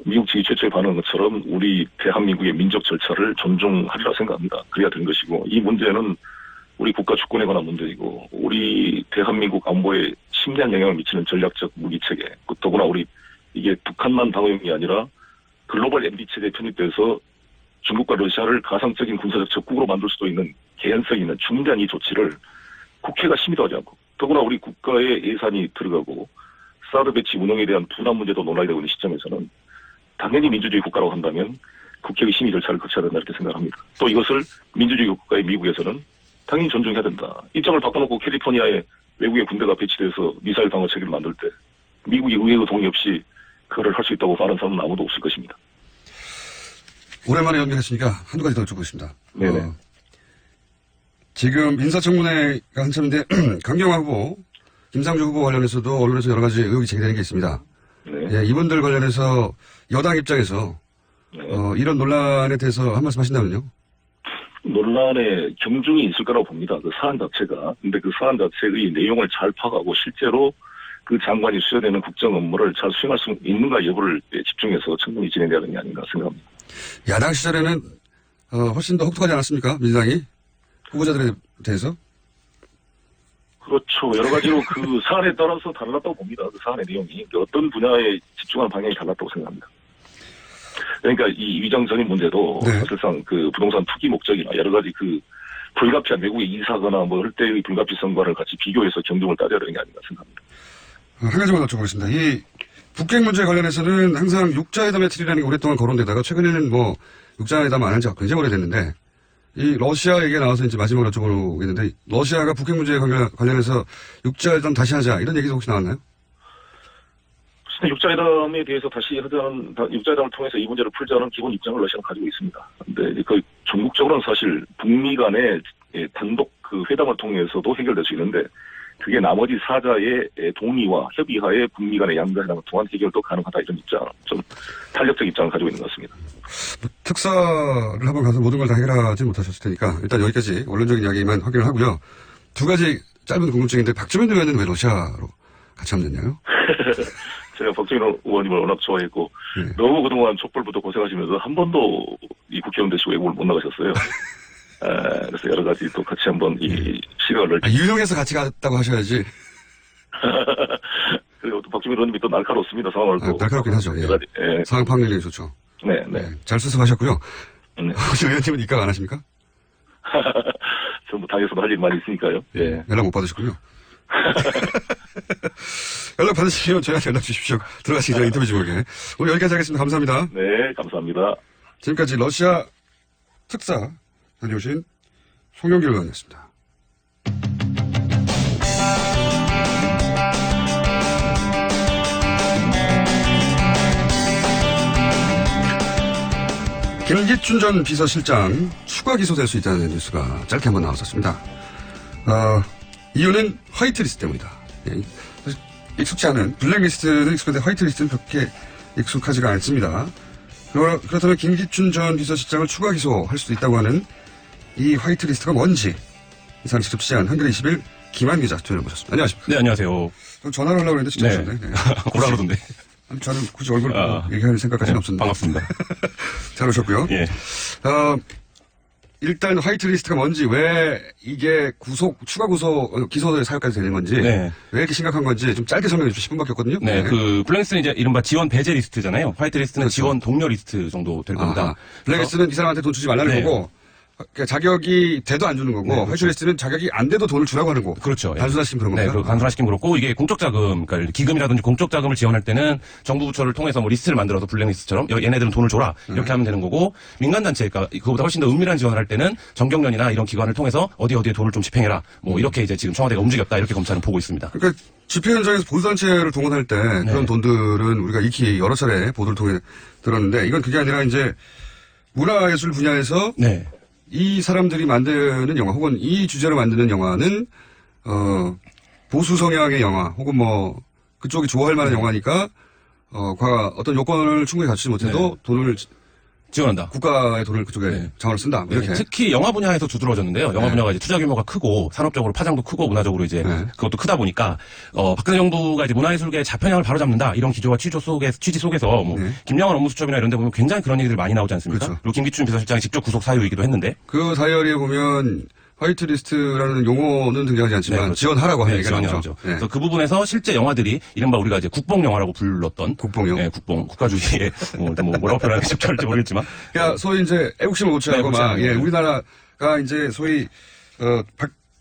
미국 측이 최초에 반응한 것처럼 우리 대한민국의 민족 절차를 존중하리라 생각합니다. 그래야 되는 것이고 이 문제는 우리 국가 주권에 관한 문제이고 우리 대한민국 안보에 심대한 영향을 미치는 전략적 무기체계 더구나 우리 이게 북한만 방어용이 아니라 글로벌 MB체제에 편입돼서 중국과 러시아를 가상적인 군사적 적국으로 만들 수도 있는 개연성이 있는 중대한 이 조치를 국회가 심의도 하지 않고 더구나 우리 국가의 예산이 들어가고 사드 배치 운영에 대한 부담 문제도 논란이 되고 있는 시점에서는 당연히 민주주의 국가라고 한다면 국회의 심의 절차를 거쳐야 된다 이렇게 생각합니다. 또 이것을 민주주의 국가의 미국에서는 당연히 존중해야 된다. 입장을 바꿔놓고 캘리포니아에 외국의 군대가 배치돼서 미사일 방어 체계를 만들 때 미국이 의회의 동의 없이 그거를 할 수 있다고 말하는 사람은 아무도 없을 것입니다. 오랜만에 연결했으니까 한두 가지 더 여쭤보겠습니다. 네네. 지금 인사청문회가 한참인데 강경화 후보, 김상조 후보 관련해서도 언론에서 여러 가지 의혹이 제기되는 게 있습니다. 네. 예, 이분들 관련해서 여당 입장에서 이런 논란에 대해서 한 말씀 하신다면요? 논란에 경중이 있을 거라고 봅니다. 그 사안 자체가. 근데 그 사안 자체의 내용을 잘 파악하고 실제로 그 장관이 수여되는 국정 업무를 잘 수행할 수 있는가 여부를 집중해서 충분히 진행돼야 되는 게 아닌가 생각합니다. 야당 시절에는 훨씬 더 혹독하지 않았습니까? 민주당이 후보자들에 대해서? 그렇죠. 여러 가지로 그 사안에 따라서 달랐다고 봅니다. 그 사안의 내용이 어떤 분야에 집중하는 방향이 달랐다고 생각합니다. 그러니까 이 위장 전입 문제도 사실상 그 부동산 투기 목적이나 여러 가지 그 불가피한 외국에 이사거나 뭐 할 때의 불가피성과를 같이 비교해서 경중을 따져야 되는 게 아닌가 생각합니다. 한 가지만 여쭤보겠습니다. 이 북핵 문제 관련해서는 항상 육자회담의 틀이라는 게 오랫동안 거론되다가 최근에는 뭐 육자회담 안 한 지가 굉장히 오래됐는데 이 러시아 얘기가 나와서 이제 마지막으로 여쭤보겠는데 러시아가 북핵 문제에 관련해서 육자회담 다시 하자 이런 얘기도 혹시 나왔나요? 육자회담에 대해서 다시 하자는 육자회담을 통해서 이 문제를 풀자는 기본 입장을 러시아는 가지고 있습니다. 그런데 그 전국적으로는 사실 북미 간의 단독 그 회담을 통해서도 해결될 수 있는데 그게 나머지 사자의 동의와 협의하에 북미 간의 양자회담을 통한 해결도 가능하다 이런 입장, 좀 탄력적 입장을 가지고 있는 것 같습니다. 특사를 한번 가서 모든 걸 다 해결하지 못하셨을 테니까 일단 여기까지 원론적인 이야기만 확인을 하고요. 두 가지 짧은 궁금증인데 박주민 의원은 왜 러시아로 같이 하면 됐냐요? 제가 박정희 의원님을 워낙 좋아했고 너무 그동안 촛불부터 고생하시면서 한 번도 이 국회의원 되시고 외국을 못 나가셨어요. 그래서 여러 가지 또 같이 한번 이 시간을 유용해서 같이 갔다고 하셔야지. 그리고 또 박정희 의원님이 또 날카롭습니다. 상황을 또 날카롭긴 하죠. 예. 예. 상황 판단력이 좋죠. 네. 잘 수습하셨고요. 네. 혹시 의원님은 입각 안 하십니까? 전부 당에서도 할 일 많이 있으니까요. 예. 연락 못 받으셨군요. 연락 받으시면 저희한테 연락 주십시오. 들어가시기 전에 인터뷰 좀 오게. 오늘 여기까지 하겠습니다. 감사합니다. 네, 감사합니다. 지금까지 러시아 특사 다녀오신 송영길 의원이었습니다. 김기춘 전 비서실장 추가 기소될 수 있다는 뉴스가 짧게 한번 나왔었습니다. 이유는 화이트리스트 때문이다. 예. 익숙치 않은 블랙리스트는 익숙한데 화이트리스트는 그렇게 익숙하지가 않습니다. 그렇다면 김기춘 전 비서실장을 추가 기소할 수도 있다고 하는 이 화이트리스트가 뭔지 이 사람 직접 취재한 한겨레 21 김한 기자 전화 모셨습니다. 안녕하십니까? 네, 안녕하세요. 전화를 하려고 했는데 진짜 오셨네. 네. 오라 그러던데. 저는 굳이 얼굴 보고 얘기할 생각까지는 없었는데. 반갑습니다. 잘 오셨고요. 예. 일단 화이트리스트가 뭔지, 왜 이게 추가 기소의 사유까지 되는 건지, 왜 이렇게 심각한 건지 좀 짧게 설명해 주시면 10분밖에 없거든요. 네, 블랙리스트는 이제 이른바 지원 배제 리스트잖아요. 화이트리스트는 그렇죠. 지원 동료 리스트 정도 될 겁니다. 블랙리스트는 이 사람한테 돈 주지 말라는 거고, 자격이 돼도 안 주는 거고, 그렇죠. 화이트리스트는 자격이 안 돼도 돈을 주라고 하는 거. 그렇죠. 단순화시키면 그런 겁니다. 네, 단순화시키면 그렇고, 이게 공적자금, 그러니까 기금이라든지 공적자금을 지원할 때는 정부 부처를 통해서 뭐 리스트를 만들어서 블랙리스트처럼 얘네들은 돈을 줘라. 이렇게 하면 되는 거고, 민간단체, 그러니까 그거보다 훨씬 더 은밀한 지원을 할 때는 정경련이나 이런 기관을 통해서 어디에 돈을 좀 집행해라. 뭐 이렇게 이제 지금 청와대가 움직였다. 이렇게 검찰은 보고 있습니다. 그러니까 집회 현장에서 보수단체를 동원할 때 그런 돈들은 우리가 익히 여러 차례 보도를 통해 들었는데, 이건 그게 아니라 이제 문화예술 분야에서 이 사람들이 만드는 영화 혹은 이 주제로 만드는 영화는 보수 성향의 영화 혹은 뭐 그쪽이 좋아할 만한 영화니까 어떤 요건을 충분히 갖추지 못해도 돈을 지원한다. 국가의 돈을 그쪽에 자원을 쓴다. 이렇게. 특히 영화 분야에서 두드러졌는데요. 영화 분야가 이제 투자 규모가 크고 산업적으로 파장도 크고 문화적으로 이제 그것도 크다 보니까 박근혜 정부가 이제 문화예술계의 자편향을 바로잡는다 이런 기조와 취지 속에서 뭐 김영환 업무수첩이나 이런 데 보면 굉장히 그런 얘기들 많이 나오지 않습니까? 그렇죠. 그리고 김기춘 비서실장이 직접 구속 사유이기도 했는데 그 사열에 보면 화이트리스트라는 용어는 등장하지 않지만 그렇죠. 지원하라고 하는 얘기가 지원이 나오죠. 나오죠. 그래서 그 부분에서 실제 영화들이 이른바 우리가 이제 국뽕 영화라고 불렀던 국뽕요. 국뽕 국가주의의 뭐라고 표현하는 게 적절할지 모르겠지만 그러니까 소위 이제 애국심을 못 취하고 막 우리나라가 이제 소위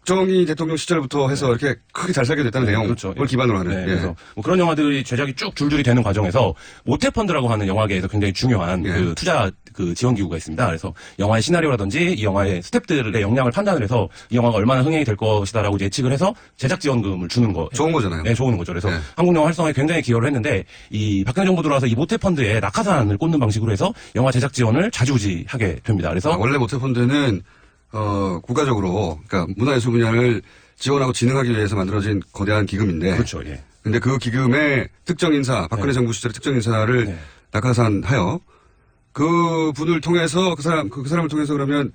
박정희 대통령 시절부터 해서 이렇게 크게 잘 살게 됐다는 내용, 그렇죠. 그걸 기반으로 하는. 그래서 뭐 그런 영화들이 제작이 쭉 줄줄이 되는 과정에서 모태펀드라고 하는 영화계에서 굉장히 중요한 그 투자 지원 기구가 있습니다. 그래서 영화의 시나리오라든지 이 영화의 스태프들의 역량을 판단을 해서 이 영화가 얼마나 흥행이 될 것이다라고 예측을 해서 제작 지원금을 주는 거. 좋은 거잖아요. 네, 좋은 거죠. 그래서 한국 영화 활성화에 굉장히 기여를 했는데 이 박근혜 정부 들어와서 이 모태펀드에 낙하산을 꽂는 방식으로 해서 영화 제작 지원을 좌지우지하게 됩니다. 그래서 원래 모태펀드는 국가적으로, 그러니까 문화예술 분야를 지원하고 진흥하기 위해서 만들어진 거대한 기금인데. 그렇죠, 예. 근데 그 기금에 특정 인사, 박근혜 정부 시절에 특정 인사를 낙하산하여 그 분을 통해서 그 사람을 통해서 그러면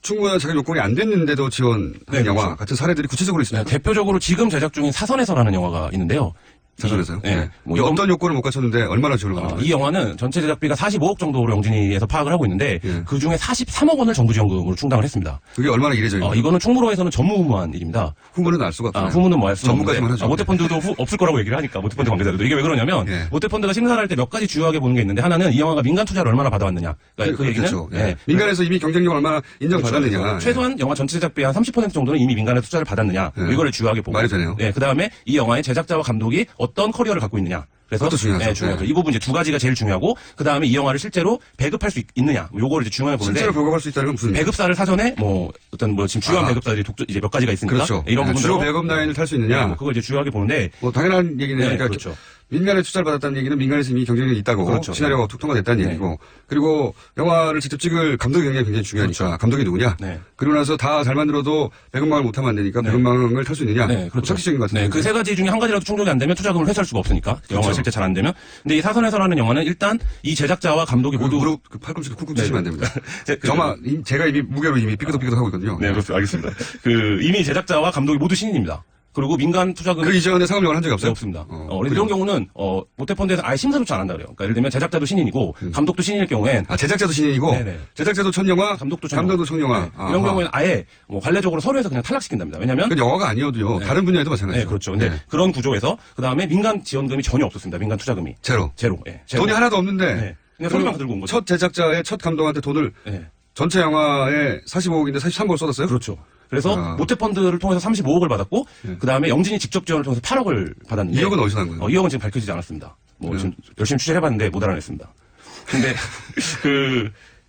충분한 자격 요건이 안 됐는데도 지원한 영화 그렇죠. 같은 사례들이 구체적으로 있습니다. 대표적으로 지금 제작 중인 사선에서라는 영화가 있는데요. 사선에서요? 뭐 어떤 요건을 못 갖췄는데 얼마나 지원을 받는 거예요? 이 영화는 전체 제작비가 45억 정도로 영진이에서 파악을 하고 있는데 그 중에 43억 원을 정부 지원금으로 충당을 했습니다. 그게 얼마나 이례적인가요? 이거는 충무로에서는 전무후무한 일입니다. 후무는 알 수가 없어요. 후무는 뭐 알 수가 없는데 전문가지만 하죠. 모태펀드도 없을 거라고 얘기를 하니까 모태펀드 관계자들도 이게 왜 그러냐면 모태펀드가 심사를 할 때 몇 가지 주요하게 보는 게 있는데 하나는 이 영화가 민간 투자를 얼마나 받아왔느냐. 그러니까 그 얘기는 그렇죠. 민간에서 이미 경쟁력을 얼마나 인정받았느냐. 그렇죠. 최소한 영화 전체 제작비의 한 30% 정도는 이미 민간에 투자를 받았느냐. 이거를 주요하게 보고. 말이 되네요. 그 다음에 이 영화의 제작자와 감독이 어떤 커리어를 갖고 있느냐. 그래서 그것도 중요하죠. 중요하죠. 이 부분 이제 두 가지가 제일 중요하고 그 다음에 이 영화를 실제로 배급할 수 있느냐. 요거를 이제 중요하게 보는데. 실제로 배급할 수 있다는 건 무슨 배급사를 사전에 지금 주요한 배급사들이 이제 몇 가지가 있으니까. 그렇죠. 이런 부분들 주요 배급 라인을 탈 수 있느냐. 그걸 이제 주요하게 보는데. 당연한 얘기네요. 그러니까 그렇죠. 민간에 투자를 받았다는 얘기는 민간에서 이미 경쟁력이 있다고. 그렇죠. 시나리오가 통과됐다는 얘기고. 그리고 영화를 직접 찍을 감독의 경력이 굉장히 중요하니까. 그렇죠. 감독이 누구냐. 그리고 나서 다 잘 만들어도 배급망을 못하면 안 되니까 배급망을 탈 수 있느냐. 그렇죠. 상식적인 것 같은데. 그 세 가지 중에 한 가지라도 충족이 안 되면 투자금을 회수할 수가 없으니까. 그렇죠. 영화가 실제 잘 안 되면. 근데 이 사선에서라는 영화는 일단 이 제작자와 감독이 모두. 무릎 팔꿈치 쿡쿡 치시면 안 됩니다. 제가 이미 무게로 이미 삐끗삐끗 하고 있거든요. 네, 그렇습니다. 알겠습니다. 이미 제작자와 감독이 모두 신인입니다. 그리고 민간 투자금 그 이전에 상업 영화를 한 적이 네, 없어요? 없습니다. 그래요? 이런 경우는 모태펀드에서 아예 심사조차 안 한다 그래요. 그러니까 예를 들면 제작자도 신인이고 감독도 신인일 경우엔 제작자도 신인이고 네네. 제작자도 첫 영화, 감독도 첫 영화. 네. 이런 경우에는 아예 뭐 관례적으로 서류에서 그냥 탈락시킨답니다. 왜냐면 그 영화가 아니어도요. 네. 다른 분야에도 마찬가지죠. 네, 그렇죠. 근데 그런 구조에서 그 다음에 민간 지원금이 전혀 없었습니다. 민간 투자금이 제로. 예, 제로. 돈이 하나도 없는데 네. 그냥 서류만 들고 온 거죠. 첫 제작자의 첫 감독한테 돈을 네. 전체 영화에 45억인데 43억을 쏟았어요? 그렇죠. 그래서 모태펀드를 통해서 35억을 받았고 그 다음에 영진이 직접 지원을 통해서 8억을 받았는데 2억은 어디서 난 거예요? 2억은 지금 밝혀지지 않았습니다. 지금 열심히 취재해봤는데 못 알아냈습니다. 근데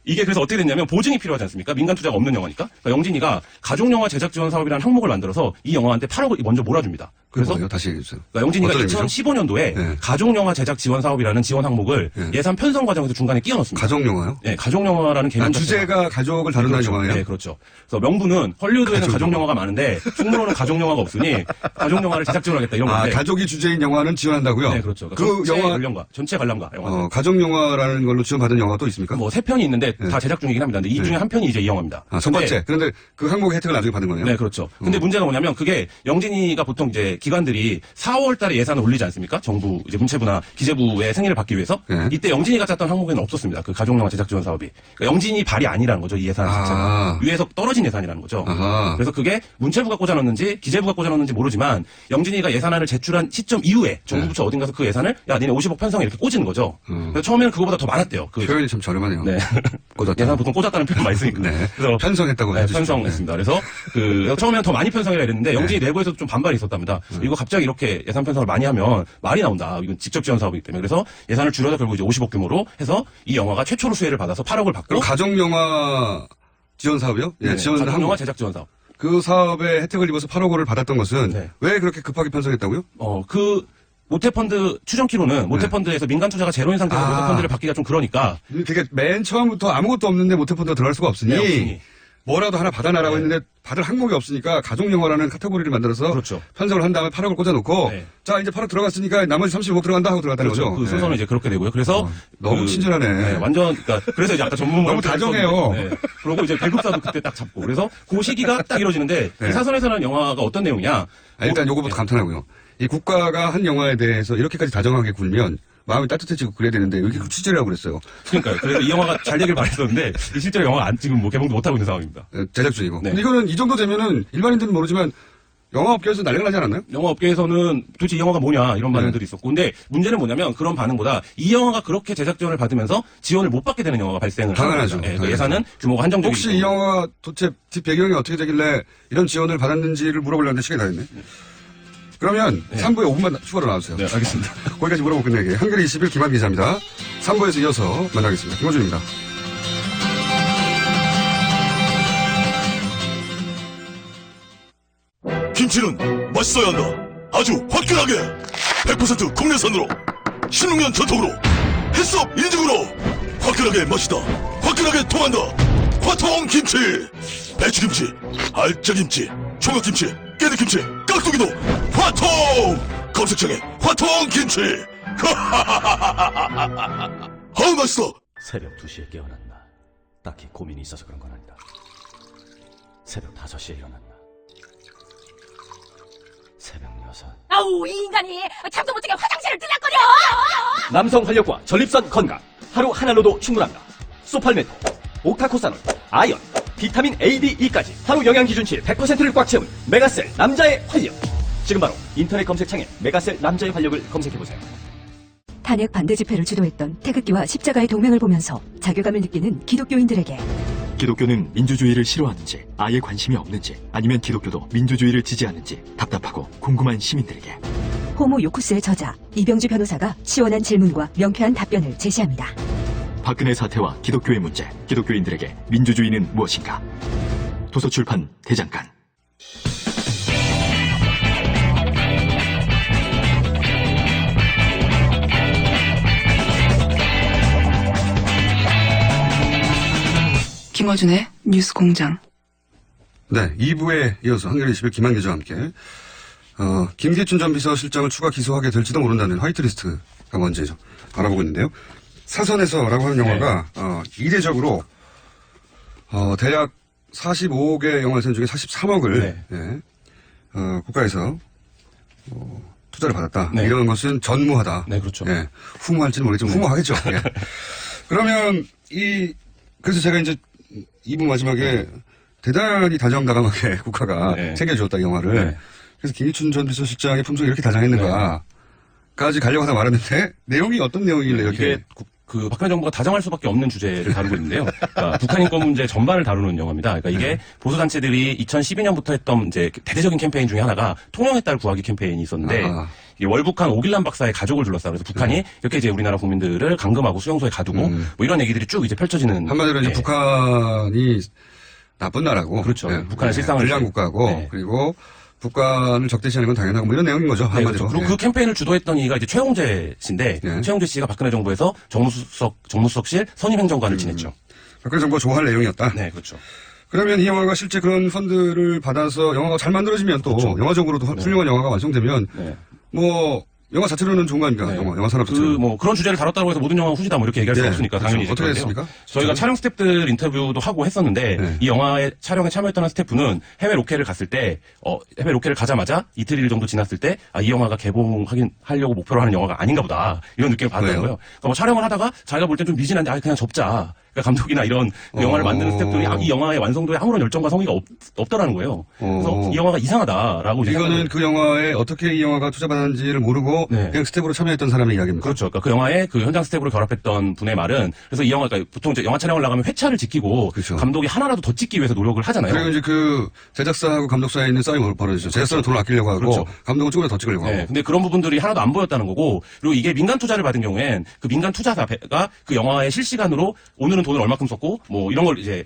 이게 그래서 어떻게 됐냐면 보증이 필요하지 않습니까? 민간 투자가 없는 영화니까. 그러니까 영진이가 가족영화 제작 지원 사업이라는 항목을 만들어서 이 영화한테 8억을 먼저 몰아줍니다. 그래서 뭐예요? 다시 얘기해주세요. 그러니까 영진이가 어떤 의미죠? 2015년도에 가족영화 제작 지원 사업이라는 지원 항목을 예산 편성 과정에서 중간에 끼워 넣습니다. 가족영화요? 네, 가족영화라는 개념 주제가 가족을 다룬다는 그렇죠. 영화예요? 네, 그렇죠. 그래서 명분은 헐리우드에는 가족영화가 많은데 충무로는 가족영화가 없으니 가족영화를 제작 지원하겠다 이런 건데. 가족이 주제인 영화는 지원한다고요? 네, 그렇죠. 그 영화 전체 관람가 영화. 가족영화라는 걸로 지원받은 영화 또 있습니까? 뭐 3편이 있는데 다 제작 중이긴 합니다. 근데 이 중에 한 편이 이제 이 영화입니다. 첫 번째. 그런데 그 항목의 혜택을 나중에 받은 거예요? 네, 그렇죠. 근데 문제가 뭐냐면 그게 영진이가 보통 이제 기관들이 4월 달에 예산을 올리지 않습니까? 정부 이제 문체부나 기재부의 승인을 받기 위해서. 이때 영진이가 짰던 항목에는 없었습니다. 그 가족영화 제작 지원 사업이. 그러니까 영진이 발이 아니라는 거죠. 이 예산 자체가. 위에서 떨어진 예산이라는 거죠. 그래서 그게 문체부가 꽂아넣는지 기재부가 꽂아넣는지 모르지만 영진이가 예산안을 제출한 시점 이후에 정부 부처 어딘가서 그 예산을 야 니네 50억 편성해 이렇게 꽂은 거죠. 그래서 처음에는 그거보다 더 많았대요. 표현이 참 저렴하네요. 네. 예산 보통 꽂았다는 표현 많이 쓰니까. 네. 그래서 편성했다고 네, 해주시죠. 편성했습니다. 그래서 처음에는 더 많이 편성이라 했는데 영진이 내부에서도 좀 반발이 있었답니다. 이거 갑자기 이렇게 예산 편성을 많이 하면 말이 나온다. 이건 직접 지원 사업이기 때문에. 그래서 예산을 줄여서 결국 이제 50억 규모로 해서 이 영화가 최초로 수혜를 받아서 8억을 받고. 그럼 가족영화 지원 사업이요? 네, 가족영화 제작 지원 사업. 그 사업에 혜택을 입어서 8억을 받았던 것은 왜 그렇게 급하게 편성했다고요? 모태펀드 추정키로는 모태펀드에서 민간 투자가 제로인 상태에서 모태펀드를 받기가 좀 그러니까. 그러니까 맨 처음부터 아무것도 없는데 모태펀드가 들어갈 수가 없으니. 없으니. 뭐라도 하나 받아놔라고 했는데 받을 항목이 없으니까 가족영화라는 카테고리를 만들어서 그렇죠. 편성을 한 다음에 8억을 꽂아놓고 자 이제 8억 들어갔으니까 나머지 35억 들어간다 하고 들어갔다는 그렇죠. 거죠. 그 순서는 이제 그렇게 되고요. 그래서 너무 친절하네. 네, 완전 그러니까 그래서 이제 아까 전문 너무 다정해요. 네. 그리고 이제 배급사도 그때 딱 잡고 그래서 그 시기가 딱 이루어지는데 이 사선에서는 영화가 어떤 내용이냐? 일단 요거부터 감탄하고요. 이 국가가 한 영화에 대해서 이렇게까지 다정하게 굴면 마음이 따뜻해지고 그래야 되는데 왜 이렇게 취재라고 그랬어요? 그러니까요. 그래서 이 영화가 잘 되길 바랬었는데 실제로 영화가 지금 개봉도 못 하고 있는 상황입니다. 제작 중이고. 네. 근데 이거는 이 정도 되면은 일반인들은 모르지만 영화업계에서 난리가 나지 않았나요? 영화업계에서는 도대체 이 영화가 뭐냐 이런 반응들이 있었고 근데 문제는 뭐냐면 그런 반응보다 이 영화가 그렇게 제작 지원을 받으면서 지원을 못 받게 되는 영화가 발생을 당연하죠. 하는 거죠. 예산은 규모가 한정적이기 혹시 이 영화가 도대체 뒷 배경이 어떻게 되길래 이런 지원을 받았는지를 물어보려는데 시간이 다 됐네. 그러면 3부에 5분만 추가로 나와주세요. 네, 알겠습니다. 거기까지 물어보고 끝내게. 한겨레 21 김한 기자입니다. 3부에서 이어서 만나겠습니다. 김호준입니다. 김치는 맛있어야 한다. 아주 화끈하게 100% 국내산으로 신흥년 전통으로 햇섭 인증으로 화끈하게 맛있다. 화끈하게 통한다. 화통김치 배추김치 알짜김치 총각김치 깨들김치 깍두기도 화통 검색창에 화통김치 아우 맛있어. 새벽 2시에 깨어났나. 딱히 고민이 있어서 그런 건 아니다. 새벽 5시에 일어났나. 새벽 6. 아우 이 인간이 잠도 못 자게 화장실을 들락거려. 남성 활력과 전립선 건강. 하루 하나로도 충분합니다. 소팔메토, 옥타코사놀, 아연, 비타민 A, D, E까지 하루 영양 기준치 100%를 꽉 채운 메가셀 남자의 활력. 지금 바로 인터넷 검색창에 메가셀 남자의 활력을 검색해보세요. 탄핵 반대 집회를 주도했던 태극기와 십자가의 동맹을 보면서 자괴감을 느끼는 기독교인들에게 기독교는 민주주의를 싫어하는지 아예 관심이 없는지 아니면 기독교도 민주주의를 지지하는지 답답하고 궁금한 시민들에게 호모 요쿠스의 저자 이병주 변호사가 시원한 질문과 명쾌한 답변을 제시합니다. 박근혜 사태와 기독교의 문제, 기독교인들에게 민주주의는 무엇인가? 도서출판 대장간. 김어준의 뉴스공장. 네, 2부에 이어서 한겨레 21 김한 기자와 함께 김기춘 전 비서실장을 추가 기소하게 될지도 모른다는 화이트리스트가 뭔지죠. 알아보고 있는데요. 사선에서라고 하는 영화가 이례적으로 대략 45억의 영화 예산 중에 43억을 국가에서 투자를 받았다. 네. 이런 것은 전무하다. 네, 그렇죠. 예. 후무할지는 모르겠지만 후무하겠죠. 예. 그러면 그래서 제가 이제 2부 마지막에 대단히 다정다감하게 국가가 네. 챙겨주었다, 이 영화를. 네. 그래서 김기춘 전 비서실장의 품성이 이렇게 다정했는가까지 가려고 하다 말았는데 내용이 어떤 내용이길래 이렇게. 이게 그 박근혜 정부가 다정할 수밖에 없는 주제를 다루고 있는데요. 그러니까 북한 인권 문제 전반을 다루는 영화입니다. 그러니까 이게 보수 단체들이 2012년부터 했던 이제 대대적인 캠페인 중에 하나가 통영의 딸 구하기 캠페인이 있었는데 이게 월북한 오길남 박사의 가족을 둘러싸고 그래서 북한이 이렇게 이제 우리나라 국민들을 감금하고 수용소에 가두고 뭐 이런 얘기들이 쭉 이제 펼쳐지는 한마디로 이제 북한이 나쁜 나라고. 그렇죠. 북한의 실상을 불량 국가고 그리고 북한을 적대시하는 건 당연하고 뭐 이런 내용인 거죠. 네, 한마디로. 그렇죠. 그리고 그 캠페인을 주도했던 이가 이제 최홍재 씨인데 최홍재 씨가 박근혜 정부에서 정무수석실 선임행정관을 지냈죠. 박근혜 정부가 좋아할 내용이었다. 네, 그렇죠. 그러면 이 영화가 실제 그런 펀드를 받아서 영화가 잘 만들어지면 또 영화적으로도 훌륭한 영화가 완성되면 뭐 영화 자체로는 좋은 거 아닙니까? 영화 산업 자체로. 뭐 그런 주제를 다뤘다고 해서 모든 영화가 후지다 뭐 이렇게 얘기할 수 없으니까 그렇죠. 당연히 어떻게 됐습니까? 저희가 촬영 스태프들 인터뷰도 하고 했었는데 이 영화의 촬영에 참여했던 스태프는 해외 로케를 갔을 때 해외 로케를 가자마자 이틀 정도 지났을 때 이 영화가 개봉하려고 목표로 하는 영화가 아닌가 보다 이런 느낌을 받았던 거예요. 그러니까 뭐 촬영을 하다가 자기가 볼 땐 좀 미진한데 그냥 접자. 그러니까 감독이나 이런 영화를 만드는 스태프들이 이 영화의 완성도에 아무런 열정과 성의가 없더라는 거예요. 그래서 이 영화가 이상하다라고 이거는 그 영화에 어떻게 이 영화가 투자받았는지를 모르고 그냥 스태프로 참여했던 사람의 이야기입니다. 그렇죠. 그러니까 그 영화에 그 현장 스태프로 결합했던 분의 말은 그래서 이 영화가 그러니까 보통 이제 영화 촬영을 나가면 회차를 지키고 감독이 하나라도 더 찍기 위해서 노력을 하잖아요. 그리고 이제 그 제작사하고 감독 사이에 있는 싸움이 벌어지죠. 제작사는 돈을 아끼려고 하고 감독은 조금 더 찍으려고 하고. 근데 그런 부분들이 하나도 안 보였다는 거고 그리고 이게 민간 투자를 받은 경우엔 그 민간 투자사가 그 영화에 실시간으로 오늘은 돈을 얼마큼 썼고 뭐 이런 걸 이제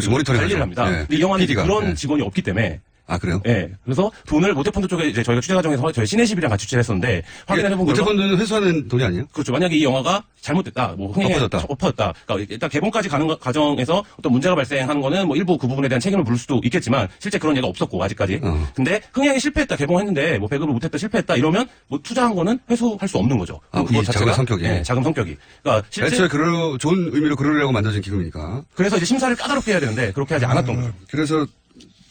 모니터링 관리를 합니다. 근데 이 영화는 그런 직원이 없기 때문에 그래요? 네. 그래서 돈을 모태펀드 쪽에 이제 저희가 취재 과정에서 저희 시내십이랑 같이 취재를 했었는데 확인해본 모태펀드는 회수하는 돈이 아니에요? 그렇죠. 만약에 이 영화가 잘못됐다, 뭐 흥행에 엎어졌다. 그러니까 일단 개봉까지 가는 과정에서 어떤 문제가 발생하는 거는 뭐 일부 그 부분에 대한 책임을 물을 수도 있겠지만 실제 그런 얘기가 없었고 아직까지. 근데 흥행에 실패했다, 개봉했는데 뭐 배급을 못했다, 실패했다 이러면 뭐 투자한 거는 회수할 수 없는 거죠. 이 자금 성격이. 네, 자금 성격이. 그러니까 실제 애초에 좋은 의미로 그러려고 만들어진 기금이니까. 그래서 이제 심사를 까다롭게 해야 되는데 그렇게 하지 않았던 거죠. 그래서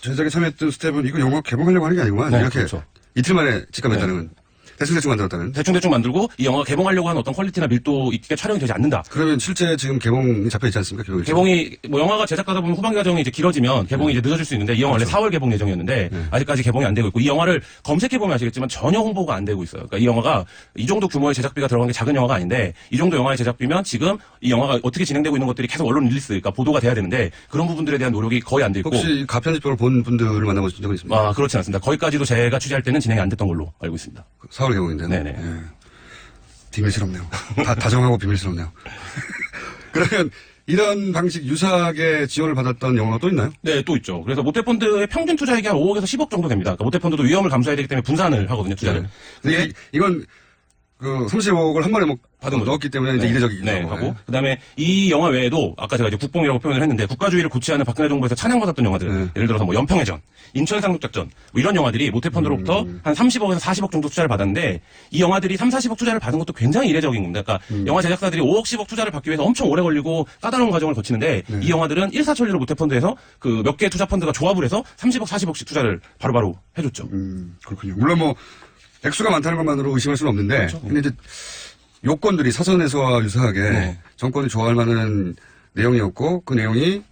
제작에 참여했던 스텝은 이거 영화 개봉하려고 하는 게 아니구만. 이렇게 그렇죠. 이틀 만에 직감했다는. 대충 만들었다는. 대충 만들고 이 영화가 개봉하려고 하는 어떤 퀄리티나 밀도 있게 촬영이 되지 않는다. 그러면 실제 지금 개봉이 잡혀 있지 않습니까? 개봉이 뭐 영화가 제작하다 보면 후반기 과정이 이제 길어지면 개봉이 이제 늦어질 수 있는데 이 영화 원래 4월 개봉 예정이었는데 아직까지 개봉이 안 되고 있고 이 영화를 검색해 보면 아시겠지만 전혀 홍보가 안 되고 있어요. 그러니까 이 영화가 이 정도 규모의 제작비가 들어간 게 작은 영화가 아닌데 이 정도 영화의 제작비면 지금 이 영화가 어떻게 진행되고 있는 것들이 계속 언론 릴리스, 그러니까 보도가 돼야 되는데 그런 부분들에 대한 노력이 거의 안 돼 있고. 혹시 가편집본을 본 분들을 만나보신 적은 있습니까? 그렇지 않습니다. 거기까지도 제가 취재할 때는 진행이 안 됐던 걸로 알고 있습니다. 4월 개봉인데요. 네네. 비밀스럽네요. 다정하고 비밀스럽네요. 그러면 이런 방식 유사하게 지원을 받았던 영화가 또 있나요? 네, 또 있죠. 그래서 모태펀드의 평균 투자액이 한 5억에서 10억 정도 됩니다. 그러니까 모태펀드도 위험을 감수해야 되기 때문에 분산을 하거든요, 투자를. 근데 이건 그 30억을 한 번에 넣었기 때문에 이제 이례적이기도 하고. 그다음에 이 영화 외에도 아까 제가 이제 국뽕이라고 표현을 했는데 국가주의를 고취하는 박근혜 정부에서 찬양받았던 영화들. 예를 들어서 뭐 연평해전, 인천상륙작전 뭐 이런 영화들이 모태펀드로부터 한 30억에서 40억 정도 투자를 받았는데 이 영화들이 3, 40억 투자를 받은 것도 굉장히 이례적인 겁니다. 그러니까 영화 제작사들이 5억, 10억 투자를 받기 위해서 엄청 오래 걸리고 까다로운 과정을 거치는데 이 영화들은 일사천리로 모태펀드에서 그 몇 개 투자 펀드가 조합을 해서 30억, 40억씩 투자를 바로바로 해줬죠. 그렇군요. 물론 뭐 액수가 많다는 것만으로 의심할 수는 없는데, 그렇죠. 근데 이제 요건들이 사선에서와 유사하게 정권이 좋아할 만한 내용이었고 그 내용이